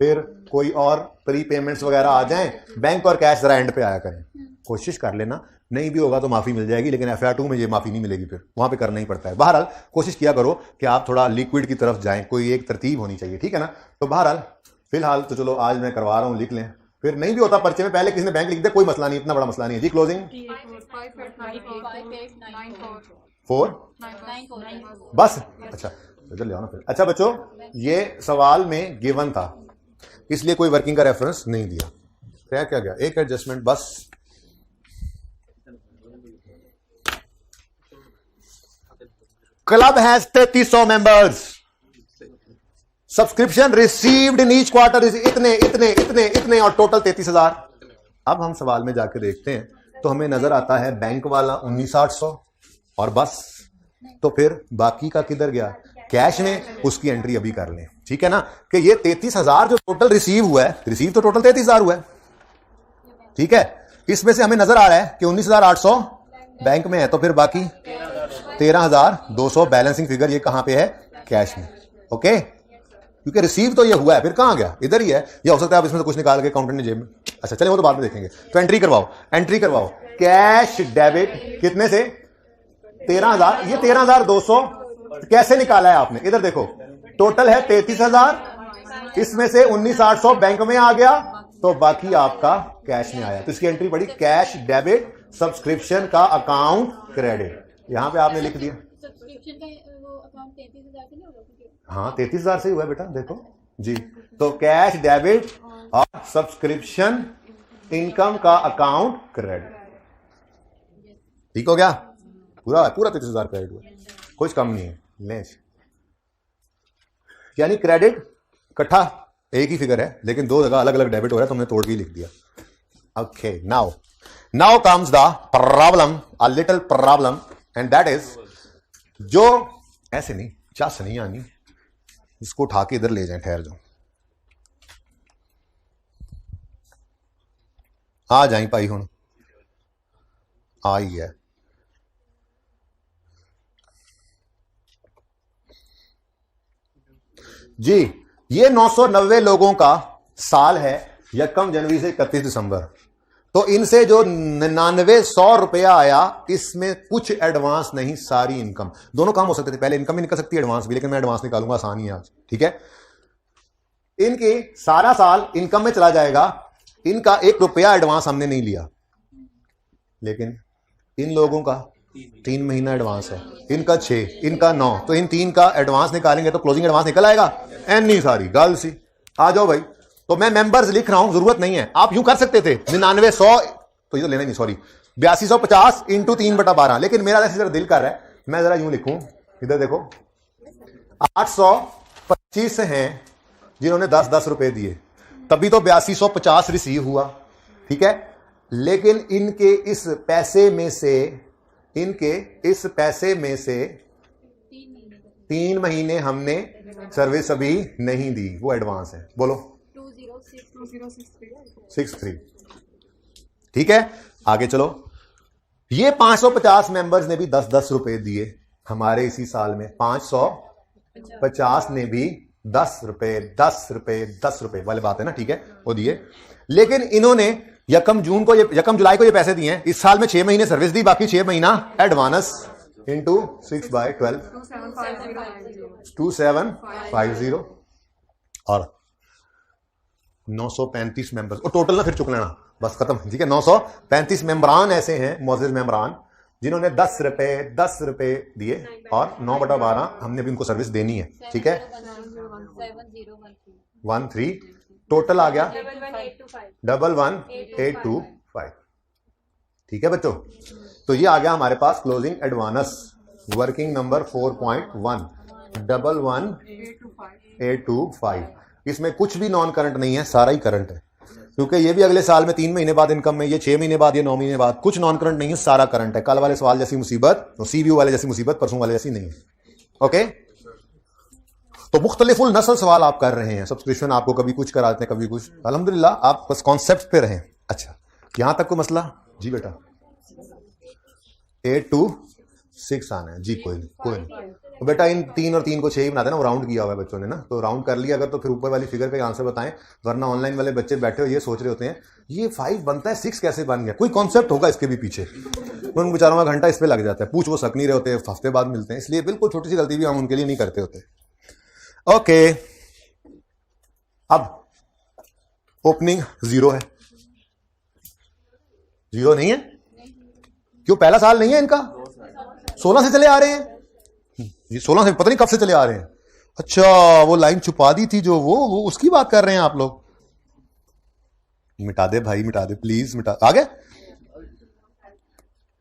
फिर कोई और प्री पेमेंट्स वगैरह आ जाएं, बैंक और कैश जरा एंड पे आया करें, कोशिश कर लेना। नहीं भी होगा तो माफी मिल जाएगी, लेकिन FR2 में ये माफी नहीं मिलेगी, फिर वहां पे करना ही पड़ता है। बहरहाल कोशिश किया करो कि आप थोड़ा लिक्विड की तरफ जाएं, कोई एक तरतीब होनी चाहिए, ठीक है ना। तो बहरहाल फिलहाल तो चलो आज मैं करवा रहा हूं, लिख लें, फिर नहीं भी होता पर्चे में पहले किसी ने बैंक लिख दे, कोई मसला नहीं, इतना बड़ा मसला नहीं है जी। क्लोजिंग 4 बस, अच्छा इधर ले आओ ना फिर। अच्छा बच्चों, ये सवाल में गिवन था, इसलिए कोई वर्किंग का रेफरेंस नहीं दिया। क्या गया, एक एडजस्टमेंट बस। Club has 3300 members, subscription received in each quarter इतने इतने इतने इतने और टोटल 33,000। अब हम सवाल में जाके देखते हैं तो हमें नजर आता है बैंक वाला 19,800 और बस, तो फिर बाकी का किधर गया, कैश में, उसकी एंट्री अभी कर लें, ठीक है ना। कि ये 33,000 जो टोटल रिसीव हुआ है, रिसीव तो टोटल 33,000 हुआ है, ठीक है। इसमें से हमें नजर आ रहा है कि 19,800 बैंक में है, तो फिर बाकी 13,200 बैलेंसिंग फिगर ये कहां पे है, कैश में, ओके। क्योंकि रिसीव तो ये हुआ है, फिर कहां गया, इधर ही है। या हो सकता है आप इसमें से कुछ निकाल के अकाउंटेंट ने जेब में, अच्छा चलिए वो तो बाद में देखेंगे। तो एंट्री करवाओ, कैश डेबिट कितने से 13,000, ये 13,200 कैसे निकाला है आपने, इधर देखो, टोटल है 33,000, इसमें से 19,800 बैंक में आ गया, तो बाकी आपका कैश में आया, तो इसकी एंट्री पड़ी कैश डेबिट सब्सक्रिप्शन का अकाउंट क्रेडिट, यहां पे आपने लिख दिया। सब्सक्रिप्शन का वो अकाउंट 33,000 से नहीं होगा? हाँ 33,000 से ही हुआ है बेटा, देखो जी। तो कैश डेबिट और सब्सक्रिप्शन इनकम का अकाउंट क्रेडिट, ठीक हो गया? पूरा 33,000 क्रेडिट हुआ, कुछ कम नहीं है। लेंस यानी क्रेडिट इकट्ठा एक ही फिगर है, लेकिन दो जगह अलग अलग डेबिट हो रहा है, तो हमने तोड़ के ही लिख दिया। Okay, now comes the problem, a little problem, and that is, जो ऐसे नहीं, चास नहीं आनी, इसको उठा के इधर ले जाए, ठहर जाओ, आ जाए भाई, हूं आई है। जी, ये 990 लोगों का साल है, 1 जनवरी से 31 दिसंबर। तो इनसे जो 9900 रुपया आया, इसमें कुछ एडवांस नहीं, सारी इनकम। दोनों काम हो सकते थे, पहले इनकम भी निकल सकती है, एडवांस भी, लेकिन मैं एडवांस निकालूंगा, आसानी है आज, ठीक है? इनके सारा साल इनकम में चला जाएगा, इनका 1 रुपया एडवांस हमने नहीं लिया, लेकिन इन लोगों का 3 महीना एडवांस है, इनका 6, इनका 9, तो इन 3 का एडवांस निकालेंगे तो क्लोजिंग एडवांस निकल आएगा। एनी सारी गर्ल सी, आ जाओ भाई। तो मैं मेंबर्स लिख रहा हूं, जरूरत नहीं है, आप यूं कर सकते थे 9900, तो ये तो लेना नहीं, सॉरी 8250 इंटू 3/12, लेकिन मेरा जैसे जरा दिल कर रहा है, मैं जरा यूं लिखूं, इधर देखो, 825 हैं जिन्होंने 10-10 रुपए दिए, तभी तो 8250 रिसीव हुआ, ठीक है? लेकिन इनके इस पैसे में से 3 महीने हमने सर्विस अभी नहीं दी, वो एडवांस है। बोलो 2063, ठीक है? आगे चलो, ये 550 मेंबर्स ने भी 10-10 रुपए दिए हमारे इसी साल में, 550 ने भी 10 रुपए वाली बात है ना, ठीक है, वो दिए। लेकिन इन्होंने 1 जुलाई को ये पैसे दिए हैं, इस साल में 6 महीने सर्विस दी, बाकी 6 महीना एडवांस, इंटू 6/12, 2750, और 935 मेंबर्स, और टोटल ना फिर चुक लेना, बस खत्म, ठीक है? 935 मेंबरान ऐसे हैं, मौजूद मेंबरान, जिन्होंने 10 रुपए दिए, और 9/12 हमने भी उनको सर्विस देनी है, ठीक है? 13 टोटल आ गया 11825, ठीक है बच्चों? तो ये आ गया हमारे पास क्लोजिंग एडवांस, वर्किंग नंबर 4.1, 11825। इसमें कुछ भी नॉन करंट नहीं है, सारा ही करंट है, क्योंकि ये भी अगले साल में 3 महीने बाद इनकम में, ये 6 महीने बाद, ये 9 महीने बाद, कुछ नॉन करंट नहीं है, सारा करंट है। कल वाले सवाल जैसी मुसीबत, सीबीयू वाले जैसी मुसीबत परसों वाले जैसी नहीं है, ओके? तो मुख्तलिफुल नस्ल सवाल आप कर रहे हैं, सब्सक्रिप्शन आपको कभी कुछ कराते हैं, कभी कुछ, अल्हम्दुलिल्लाह आप बस कॉन्सेप्ट पे रहें। अच्छा, यहां तक को मसला? जी बेटा 8 to 6 आना है जी, कोई नहीं। तो बेटा इन 3 और 3 को 6 ही बनाते ना, वो राउंड किया हुआ है बच्चों ने ना, तो राउंड कर लिया अगर, तो फिर ऊपर वाली फिगर पे आंसर बताएं, वरना ऑनलाइन वाले बच्चे बैठे हो ये सोच रहे होते हैं ये 5 बनता है 6 कैसे बन गया, कोई कॉन्सेप्ट होगा इसके भी पीछे, उन बेचारों का घंटा इस पे लग जाता है, पूछ वो सक नहीं रहे होते, हफ्ते बाद मिलते हैं, इसलिए बिल्कुल छोटी सी गलती भी हम उनके लिए नहीं करते होते। ओके, अब ओपनिंग 0 है, 0 नहीं है, क्यों? पहला साल नहीं है इनका, 16 से चले आ रहे हैं, ये 16 से पता नहीं कब से चले आ रहे हैं। अच्छा, वो लाइन छुपा दी थी जो वो उसकी बात कर रहे हैं आप लोग, मिटा दे भाई, मिटा दे प्लीज, मिटा, आगे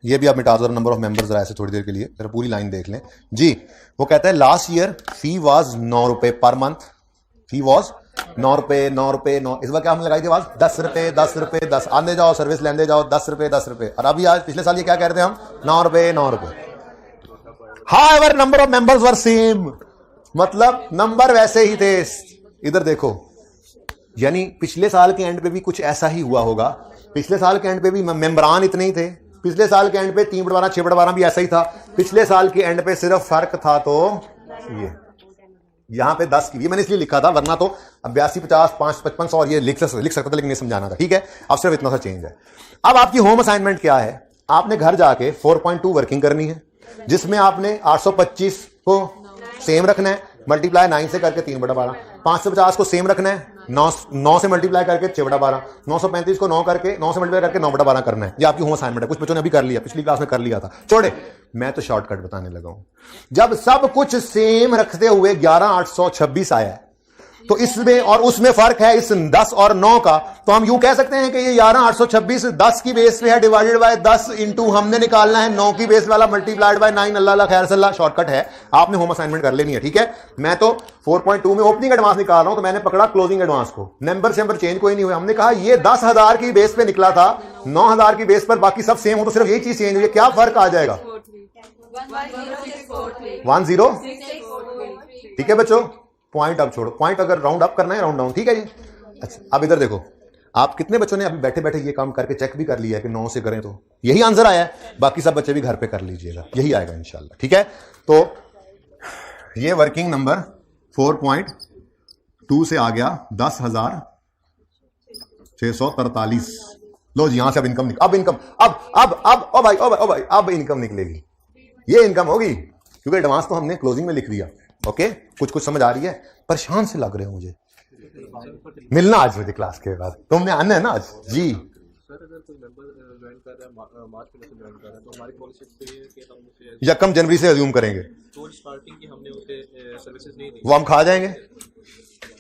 ये भी आप मिटा दो, नंबर ऑफ मेंबर्स जरा ऐसे थोड़ी देर के लिए, जरा पूरी लाइन देख लें जी। वो कहता है लास्ट ईयर फी वाज 9 रुपए पर मंथ, फी वाज 9 रुपए 9 रुपए 9, इस बार क्या हमने लगाई थी आवाज 10 रुपए 10 रुपए 10, आने जाओ सर्विस लेने जाओ 10 रुपए 10 रुपए, और अभी आज पिछले साल ये क्या कह रहे थे हम 9 रुपए 9 रुपए। However number of members were same, मतलब नंबर वैसे ही थे। इधर देखो, यानी पिछले साल के एंड पे भी कुछ ऐसा ही हुआ होगा, पिछले साल के एंड पे भी मेंबरान इतने ही थे, पिछले साल के एंड पे 3/12 6/12 भी ऐसा ही था, पिछले साल के एंड पे सिर्फ फर्क था तो ये यहां पे 10 की, ये मैंने इसलिए लिखा था, वरना तो 82 50 5 55 और ये लिख सकता था, लेकिन ये समझाना था, ठीक है? अब सिर्फ इतना सा चेंज है। अब आपकी होम असाइनमेंट क्या है, आपने घर जाके 4.2 वर्किंग करनी है, जिसमें आपने 825 को सेम रखना है, मल्टीप्लाई 9 से करके 3/12, 550 को सेम रखना है, 9 से मल्टीप्लाई करके 6/12, 935 को 9 करके 9 से मल्टीप्लाई करके 9/12 करना है। ये आपकी होम असाइनमेंट है, कुछ बच्चों ने अभी कर लिया, पिछली क्लास में कर लिया था। छोड़े, मैं तो शॉर्टकट बताने लगा हूं। जब सब कुछ सेम रखते हुए 11,826 आया है, तो इसमें और उसमें फर्क है इस 10 और 9 का, तो हम यूं कह सकते हैं कि ये 11,826 10 की बेस पे है, डिवाइडेड बाय 10 इंटू हमने निकालना है 9 की बेस वाला, मल्टीप्लाइड बाय 9। अल्लाह खैर सल्ला, शॉर्टकट है, आपने होम असाइनमेंट कर लेनी है, ठीक है। मैं तो 4.2 में ओपनिंग एडवांस निकाल रहा हूं, तो मैंने पकड़ा क्लोजिंग एडवांस को। नंबर से नंबर चेंज कोई नहीं हुआ। हमने कहा ये 10,000 की बेस पे निकला था, 9,000 की बेस पर, बाकी सब सेम हो, तो सिर्फ यही चीज चेंज हुई है। क्या फर्क आ जाएगा? 10, ठीक है बच्चों। पॉइंट अब छोड़ो, पॉइंट अगर राउंड अप करना है राउंड डाउन, ठीक है जी। अच्छा, अब इधर देखो, आप कितने बच्चों ने अभी बैठे बैठे ये काम करके चेक भी कर लिया है कि 9 से करें तो यही आंसर आया है। बाकी सब बच्चे भी घर पे कर लीजिएगा, यही आएगा इंशाल्लाह, ठीक है। तो ये वर्किंग नंबर 4.2 से आ गया 10,643। लो जी, यहां से अब इनकम अब ओ भाई अब इनकम निकलेगी। ये इनकम होगी क्योंकि एडवांस तो हमने क्लोजिंग में लिख दिया। ओके, कुछ समझ आ रही है? परेशान से लग रहे हो मुझे। मिलना आज मुझे क्लास के बाद, तुमने आना है ना आज जी। सर अगर कोई मेंबर ज्वाइन कर रहा है, मार्च में से ज्वाइन कर रहा है, तो हमारी पॉलिसी ये है कि हम उसे 1 जनवरी से अज्यूम करेंगे, तो स्टार्टिंग की हमने उसे सर्विसेज नहीं दी, वो हम खा जाएंगे।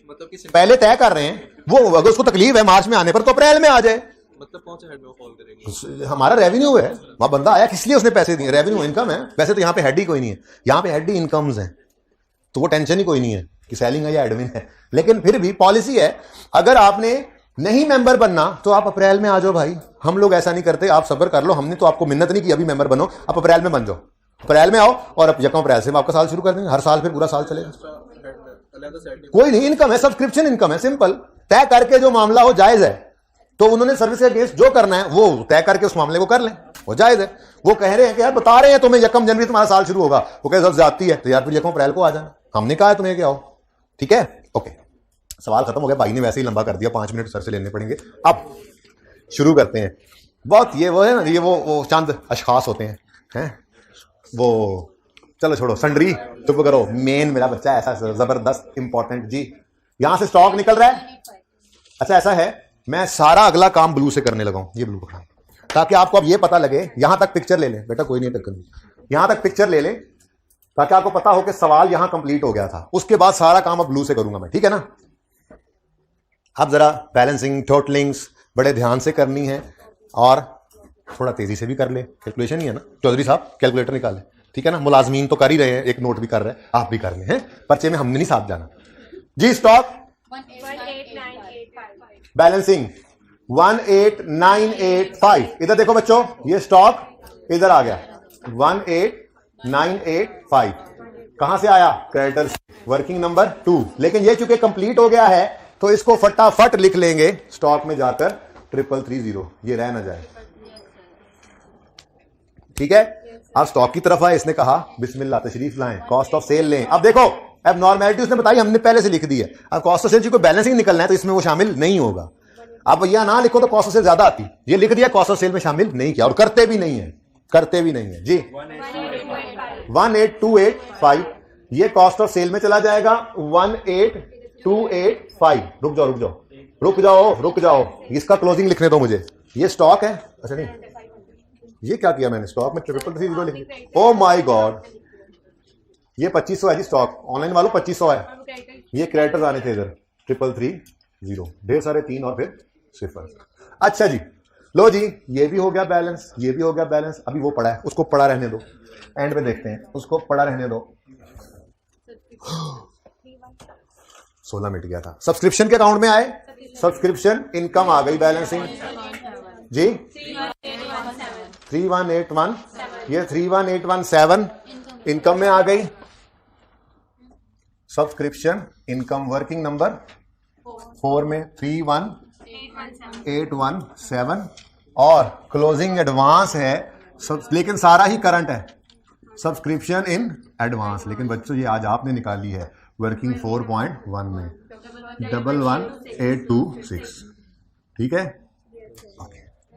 मतलब कि पहले तय कर रहे हैं वो, अगर उसको तकलीफ है मार्च में आने पर तो अप्रैल में आ जाए। मतलब कौन से हेड में वो कॉल करेंगे? हमारा रेवेन्यू है, वहां बंदा आया किस लिए, उसने पैसे दिए, रेवेन्यू इनकम है। वैसे तो यहाँ पे हेड ही कोई नहीं है, यहाँ पे हेड ही इनकम्स हैं, तो वो टेंशन ही कोई नहीं है कि सेलिंग है या एडमिन है। लेकिन फिर भी पॉलिसी है, अगर आपने नहीं मेंबर बनना तो आप अप्रैल में आ जाओ भाई। हम लोग ऐसा नहीं करते, आप सब्र कर लो, हमने तो आपको मिन्नत नहीं की अभी मेंबर बनो, आप अप्रैल में बन जाओ, अप्रैल में आओ और अब 1 अप्रैल से हम आपका साल शुरू कर देंगे। हर साल फिर पूरा साल चलेगा, कोई नहीं, इनकम है, सब्सक्रिप्शन इनकम है, सिंपल। तय करके जो मामला हो जायज है, तो उन्होंने सर्विस के अगेंस्ट जो करना है वो तय करके उस मामले को कर लें, वो जायज है। वो कह रहे हैं कि यार बता रहे हैं तुम्हें 1 जनवरी तुम्हारा साल शुरू होगा, वो कह सब जाती है, तो यार फिर 1 अप्रैल को आ जाना, हमने कहा है तुम्हें कि आओ, ठीक है। ओके, सवाल खत्म हो गया, भाई ने वैसे ही लंबा कर दिया, 5 मिनट सर से लेने पड़ेंगे। अब शुरू करते हैं। बहुत ये वो है ना, ये वो चंद अशखास होते हैं वो, चलो छोड़ो, संडरी चुप करो। मेन मेरा बच्चा ऐसा जबरदस्त इंपॉर्टेंट जी, यहां से स्टॉक निकल रहा है। अच्छा ऐसा है, मैं सारा अगला काम ब्लू से करने लगा हूं, ये ब्लू पकड़ा, ताकि आपको अब ये पता लगे। यहां तक पिक्चर ले लें बेटा, कोई नहीं टक्कर, यहां तक पिक्चर ले लें ताकि आपको पता हो कि सवाल यहां कंप्लीट हो गया था। उसके बाद सारा काम अब ब्लू से करूंगा मैं, ठीक है ना। अब जरा बैलेंसिंग टोटलिंग्स बड़े ध्यान से करनी है और थोड़ा तेजी से भी कर ले, कैलकुलेशन ही है ना। चौधरी साहब कैलकुलेटर निकाले, ठीक है ना। मुलाजमीन तो कर ही रहे हैं, एक नोट भी कर रहे हैं, आप भी कर रहे हैं, पर्चे में हमने नहीं साथ जाना जी। Stock 18985, balancing 18985। इधर देखो बच्चों, ये स्टॉक इधर आ गया 18985। कहां से आया? Creditors, working number 2। लेकिन ये चूंकि कंप्लीट हो गया है तो इसको फटाफट लिख लेंगे स्टॉक में जाकर 3330, ये रह ना जाए, ठीक है। अब स्टॉक की तरफ आए, इसने कहा बिस्मिल्लाह तशरीफ लाएं, कॉस्ट ऑफ सेल लें। अब देखो, अब नॉर्मेलिटी उसने बताई, हमने पहले से लिख दी है। अब कॉस्ट ऑफ सेल को बैलेंसिंग निकलना है तो इसमें वो शामिल नहीं होगा। अब यह ना लिखो तो कॉस्ट ऑफ सेल ज्यादा आती, ये लिख दिया कॉस्ट ऑफ सेल में शामिल नहीं किया, और करते भी नहीं है जी। 18285 ये कॉस्ट ऑफ सेल में चला जाएगा, 18285। रुक जाओ, इसका क्लोजिंग लिखने दो मुझे। ये स्टॉक है, अच्छा नहीं, ये क्या किया मैंने, स्टॉक में 3330 लिख दिया। ओ माय गॉड, ये 2500 है जी स्टॉक, ऑनलाइन वालों 2500 है। ये क्रेडिटर्स आने थे इधर 3330, ढेर सारे 3 और फिर 0। अच्छा जी, लो जी, ये भी हो गया बैलेंस, ये भी हो गया बैलेंस। अभी वो पड़ा है, उसको पड़ा रहने दो, एंड में देखते हैं, उसको पड़ा रहने दो। 16 मिट गया था। सब्सक्रिप्शन के अकाउंट में आए, सब्सक्रिप्शन इनकम आ गई, बैलेंसिंग जी 3181, ये 31817 इनकम में आ गई। सब्सक्रिप्शन इनकम वर्किंग नंबर 4 में 31817 और क्लोजिंग एडवांस है, लेकिन सारा ही करंट है, सब्सक्रिप्शन इन एडवांस। लेकिन बच्चों ये आज आपने निकाली है वर्किंग 4.1 में 11826, ठीक है।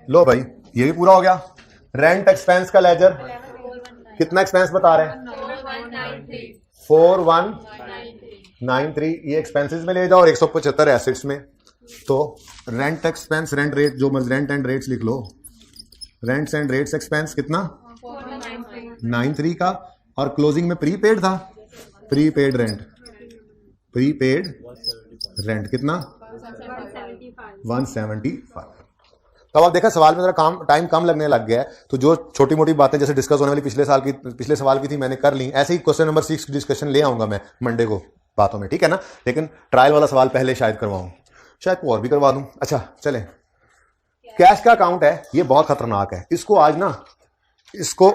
लो भाई, ये भी पूरा हो गया। रेंट एक्सपेंस का लेजर कितना एक्सपेंस बता रहे हैं? 4193। 93 ये एक्सपेंसेस में ले जाओ और 175 एसेट्स में। तो रेंट एक्सपेंस, रेंट रेट जो रेंट एंड रेट्स लिख लो, रेंट्स एंड रेट्स एक्सपेंस कितना 93 का, और क्लोजिंग में प्रीपेड था, प्रीपेड रेंट, प्रीपेड रेंट कितना 175। तो अब देखा सवाल में जरा काम टाइम कम लगने लग गया है, तो जो छोटी मोटी बातें जैसे डिस्कस होने वाली पिछले सवाल की थी मैंने कर ली, ऐसे ही क्वेश्चन नंबर 6 डिस्कशन ले आऊंगा मैं मंडे को बातों में, ठीक है ना। लेकिन ट्रायल वाला सवाल पहले शायद करवाऊं, शायद और भी करवा दूं। अच्छा चले, कैश का अकाउंट है, ये बहुत खतरनाक है। इसको आज ना, इसको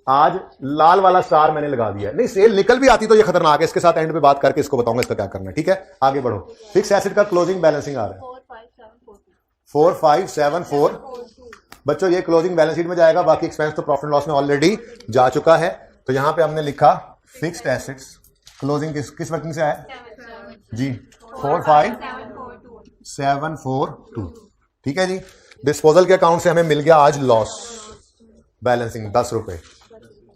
आज लाल वाला स्टार मैंने लगा दिया है। नहीं सेल निकल भी आती तो ये खतरनाक है, इसके साथ एंड पे बात करके इसको बताऊंगा इसका क्या करना है, ठीक है। आगे बढ़ो। फिक्स एसेट का क्लोजिंग बैलेंसिंग आ रहा है 4574। बच्चों ये क्लोजिंग बैलेंस शीट में जाएगा, बाकी एक्सपेंस तो प्रॉफिट लॉस में ऑलरेडी जा चुका है। तो यहां पे हमने लिखा फिक्स्ड एसेट्स क्लोजिंग किस वर्किंग से आया जी 45742, ठीक है जी। डिस्पोजल के अकाउंट से हमें मिल गया आज लॉस बैलेंसिंग 10 रुपए।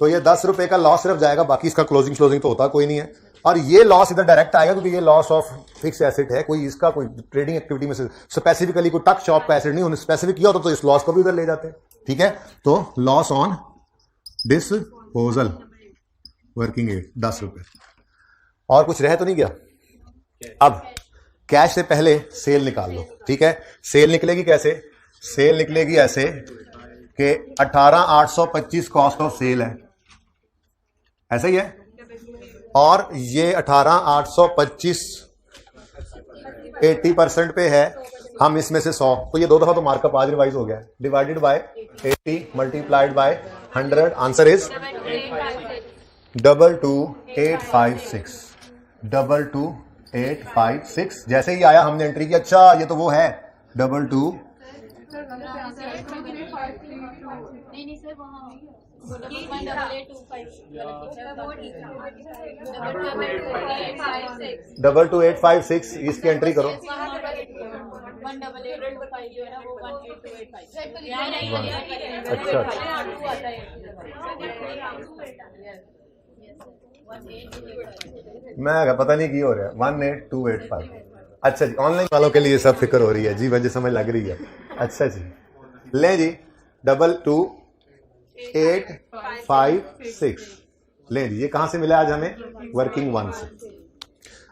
तो ये 10 रुपए का लॉस सिर्फ जाएगा, बाकी इसका क्लोजिंग तो होता कोई नहीं है। और ये लॉस इधर डायरेक्ट आएगा क्योंकि ये लॉस ऑफ फिक्स एसेट है, कोई इसका कोई ट्रेडिंग एक्टिविटी में से स्पेसिफिकली कोई टक शॉप का एसेट नहीं, उन्होंने स्पेसिफिक किया होता तो इस लॉस को भी उधर ले जाते हैं, ठीक है। तो loss on disposal working at 10 रुपए। और कुछ रह तो नहीं गया। अब कैश से पहले सेल निकाल लो, ठीक है। सेल निकलेगी कैसे? सेल निकलेगी ऐसे कि 18,825 कॉस्ट ऑफ सेल है, ऐसा ही है। और ये 18,825 80% पे है, हम इसमें से 100, तो ये 2 दफा तो मार्कअप आज रिवाइज हो गया, divided by 80 multiplied by 100, answer is 22856। 22856 जैसे ही आया हमने एंट्री की, अच्छा ये तो वो है 22। नहीं सर वहाँ 22856 इसकी एंट्री करो। 18825 जो है ना वो 18285। अच्छा मैं पता नहीं क्यों हो रहा है 18285। अच्छा जी, ऑनलाइन वालों के लिए सब फिक्र हो रही है जी, मुझे समझ लग रही है। अच्छा जी ले जी 22856 ले जी, ये कहां से मिला आज हमें? वर्किंग 1 से।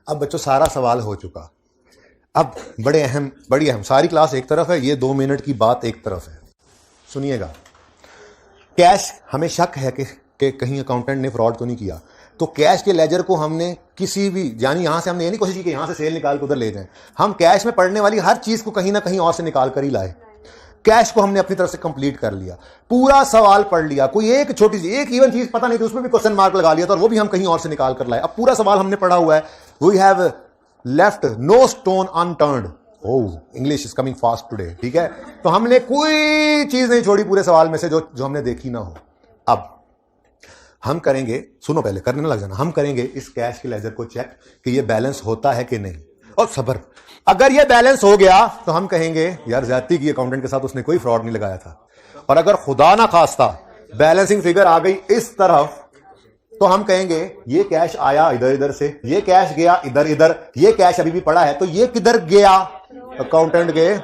अब बच्चों सारा सवाल हो चुका। अब बड़ी अहम सारी क्लास एक तरफ है, ये 2 मिनट की बात एक तरफ है, सुनिएगा। कैश हमें शक है कि कहीं अकाउंटेंट ने फ्रॉड तो नहीं किया, तो कैश के लेजर को हमने किसी भी, यानी यहां से हमने ये नहीं कोशिश की कि यहां से सेल निकाल कर उधर ले जाएं, हम कैश में पड़ने वाली हर चीज को कहीं ना कहीं और से निकाल कर ही लाए। कैश को हमने अपनी तरफ से कंप्लीट कर लिया, पूरा सवाल पढ़ लिया, कोई एक छोटी सी एक इवन चीज पता नहीं थी उसमें भी क्वेश्चन मार्क लगा लिया था, और वो भी हम कहीं और से निकाल कर लाए। अब पूरा सवाल हमने पढ़ा हुआ है। We have left no stone unturned. Oh English is coming fast today, ठीक है। तो हमने कोई चीज नहीं छोड़ी पूरे सवाल में से जो हमने देखी ना हो। अब हम करेंगे, सुनो पहले करने ना लग जाना, हम करेंगे इस कैश के लेजर को चेक कि ये बैलेंस होता है कि नहीं। और सबर, अगर ये बैलेंस हो गया तो हम कहेंगे यार ज्यादती की अकाउंटेंट के साथ, उसने कोई फ्रॉड नहीं लगाया था। और अगर खुदा ना खास्ता बैलेंसिंग फिगर आ गई इस तरफ, तो हम कहेंगे ये कैश आया इधर इधर से, ये कैश गया इधर इधर, ये कैश अभी भी पड़ा है, तो ये किधर गया? अकाउंटेंट के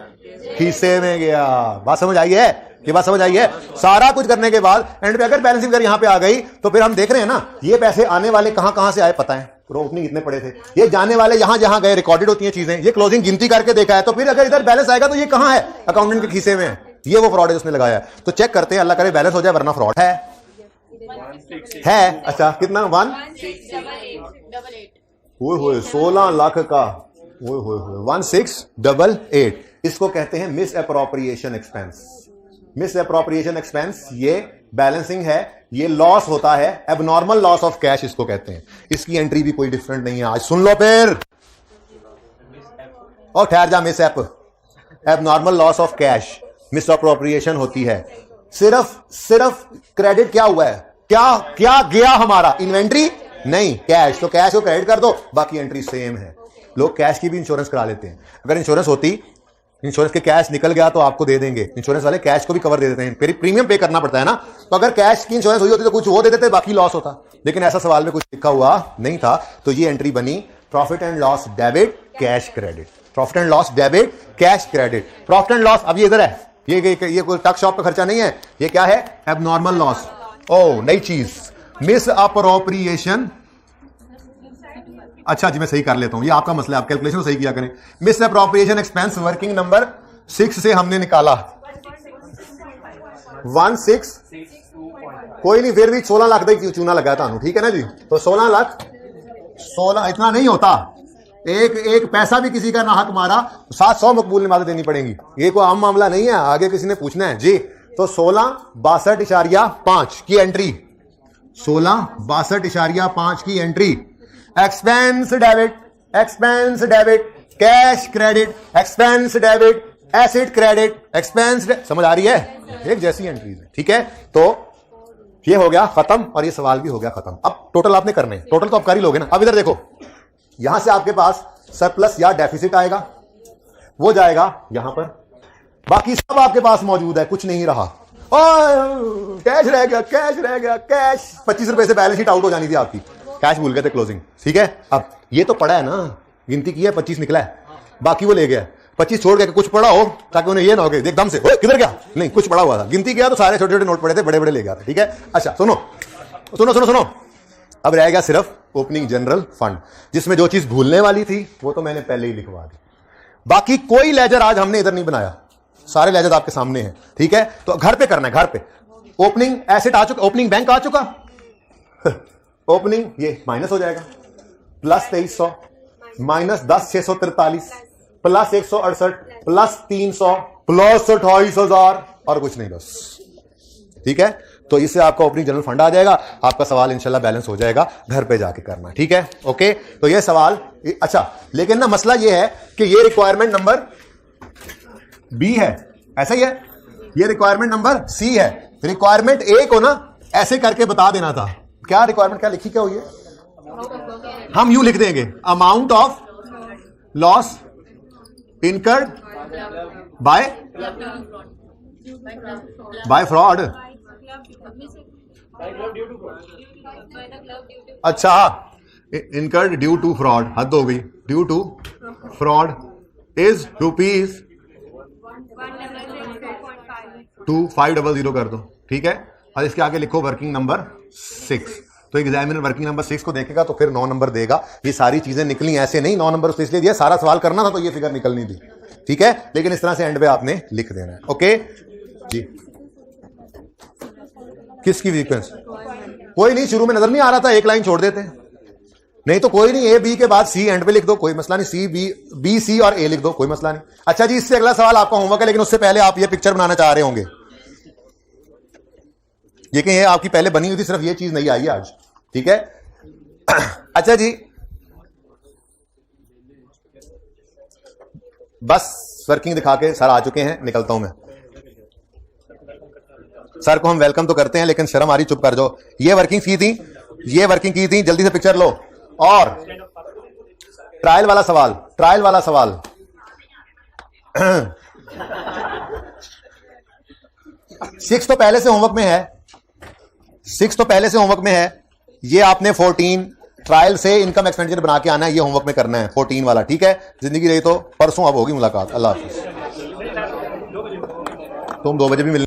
खीसे में गया। बात समझ आई है? ये बात समझ आई है? सारा कुछ करने के बाद एंड पे अगर बैलेंसिंग फिगर यहां पे आ गई, तो फिर हम देख रहे हैं ना ये पैसे आने वाले कहां से आए पता है, ओपनिंग इतने पड़े थे, ये जाने वाले यहां जहां गए, रिकॉर्डेड होती हैं चीजें, ये क्लोजिंग गिनती करके देखा है, तो फिर अगर इधर बैलेंस आएगा तो ये कहां है? अकाउंटेंट के खीसे में है। ये वो फ्रॉड है उसने लगाया है। तो चेक करते हैं, अल्लाह करे बैलेंस हो जाए, वरना फ्रॉड है। अच्छा कितना? 16 लाख का 1688। इसको कहते हैं miss appropriation expense. Miss appropriation expense ये बैलेंसिंग है, ये लॉस होता है, एबनॉर्मल लॉस ऑफ कैश इसको कहते हैं। इसकी एंट्री भी कोई डिफरेंट नहीं है। आज सुन लो फिर, और ठहर जा, miss abnormal loss of cache miss appropriation होती है। सिर्फ क्रेडिट क्या हुआ है? क्या गया हमारा? इन्वेंट्री नहीं, कैश। तो कैश को क्रेडिट कर दो, बाकी एंट्री सेम है। लोग कैश की भी इंश्योरेंस करा लेते हैं। अगर इंश्योरेंस होती, इंश्योरेंस के कैश निकल गया तो आपको दे देंगे, इंश्योरेंस वाले कैश को भी कवर दे देते हैं, फिर प्रीमियम पे करना पड़ता है ना। तो अगर कैश की इंश्योरेंस हुई होती तो कुछ वो दे देते, बाकी लॉस होता, लेकिन ऐसा सवाल में कुछ लिखा हुआ नहीं था। तो ये एंट्री बनी profit and loss debit cash credit, profit and loss debit cash credit. Profit and loss अब ये इधर है, ये कोई टक शॉप का खर्चा नहीं है, ये क्या है, एबनॉर्मल लॉस। ओ नई चीज, मिस अप्रोप्रिएशन। अच्छा जी मैं सही कर लेता हूं, ये आपका मसला है, आप कैलकुलेशन सही किया करें। Miss appropriation expense working number 6 से हमने निकाला 16, कोई नहीं, फिर भी 16 लाख का चूना लगा था, ठीक है ना जी। तो 16 लाख, 16 इतना नहीं होता, एक पैसा भी किसी का ना हक मारा 700 मकबूल नमाज़ें देनी पड़ेंगी, ये कोई आम मामला नहीं है, आगे किसी ने पूछना है जी। तो 1662.5 की एंट्री, 1662.5 की entry, expense debit cash credit, expense debit asset credit, expense, समझ आ रही है, एक जैसी एंट्रीज है, ठीक है। तो ये हो गया खत्म और ये सवाल भी हो गया खत्म। अब टोटल आपने करने, टोटल तो आप कर ही लोगे ना। अब इधर देखो, यहां से आपके पास सरप्लस या डेफिसिट आएगा, वो जाएगा यहां पर, बाकी सब आपके पास मौजूद है, कुछ नहीं रहा। कैश रह गया, कैश 25 रुपए से बैलेंस शीट आउट हो जानी थी आपकी, कैश भूल गए थे क्लोजिंग, ठीक है। अब ये तो पड़ा है ना, गिनती की है 25 निकला है, बाकी वो ले गया 25 छोड़ गया, कुछ पड़ा हो ताकि उन्हें ये ना हो कि एकदम से किधर गया, नहीं कुछ पड़ा हुआ था, गिनती किया तो सारे छोटे छोटे नोट पड़े थे, बड़े बड़े ले गया था, ठीक है। अच्छा सुनो, अब रह गया सिर्फ ओपनिंग जनरल फंड, जिसमें जो चीज भूलने वाली थी वो तो मैंने पहले ही लिखवा दी। बाकी कोई लेजर आज हमने इधर नहीं बनाया, सारे लेजर आपके सामने हैं, ठीक है। तो घर पे करना है, घर पे। ओपनिंग एसेट आ चुका, ओपनिंग बैंक आ चुका, ओपनिंग ये माइनस हो जाएगा, plus 2300 minus 10,643 plus 168 plus 300 plus 28,000 और कुछ नहीं बस, ठीक है। तो इससे आपका ओपनिंग जनरल फंड आ जाएगा, आपका सवाल इंशाल्लाह बैलेंस हो जाएगा, घर पे जाके करना, ठीक है। ओके, तो ये सवाल अच्छा, लेकिन ना मसला ये है कि ये रिक्वायरमेंट नंबर बी है, ऐसा ही है, ये रिक्वायरमेंट नंबर सी है। रिक्वायरमेंट ए को ना ऐसे करके बता देना था, क्या रिक्वायरमेंट क्या लिखी क्या हुई है, हम यूं लिख देंगे, amount of loss incurred bye fraud. अच्छा, इनकर्ड ड्यू टू फ्रॉड, हद हो गई, ड्यू टू फ्रॉड इज ₹2500 कर दो, ठीक है। और इसके आगे लिखो वर्किंग नंबर 6। तो एग्जामिनर वर्किंग नंबर 6 को देखेगा तो फिर 9 नंबर देगा। ये सारी चीजें निकली ऐसे नहीं, 9 नंबर उसने इसलिए दिया, सारा सवाल करना था तो ये फिगर निकलनी थी, ठीक है। लेकिन इस तरह से एंड पे आपने लिख देना है, ओके जी। किसकी सीक्वेंस, कोई नहीं, शुरू में नजर नहीं आ रहा था, एक लाइन छोड़ देते हैं, नहीं तो कोई नहीं, ए बी के बाद सी एंड पे लिख दो, कोई मसला नहीं, सी बी सी और ए लिख दो, कोई मसला नहीं। अच्छा जी, इससे अगला सवाल आपका होमवर्क है, लेकिन उससे पहले आप ये पिक्चर बनाना चाह रहे होंगे, लेकिन ये आपकी पहले बनी हुई थी, सिर्फ ये चीज नहीं आई आज, ठीक है। अच्छा जी, बस वर्किंग दिखा के सर आ चुके हैं, निकलता हूं मैं। सर को हम वेलकम तो करते हैं, लेकिन शर्म आ रही, चुप कर जाओ। ये वर्किंग की थी, ये वर्किंग की थी, जल्दी से पिक्चर लो। और ट्रायल वाला सवाल 6 तो पहले से होमवर्क में है, ये आपने 14 ट्रायल से इनकम एक्सपेंडिचर बना के आना है, ये होमवर्क में करना है 14 वाला, ठीक है। जिंदगी रही तो परसों अब होगी मुलाकात, अल्लाह हाफिज। तुम 2 बजे भी मिलने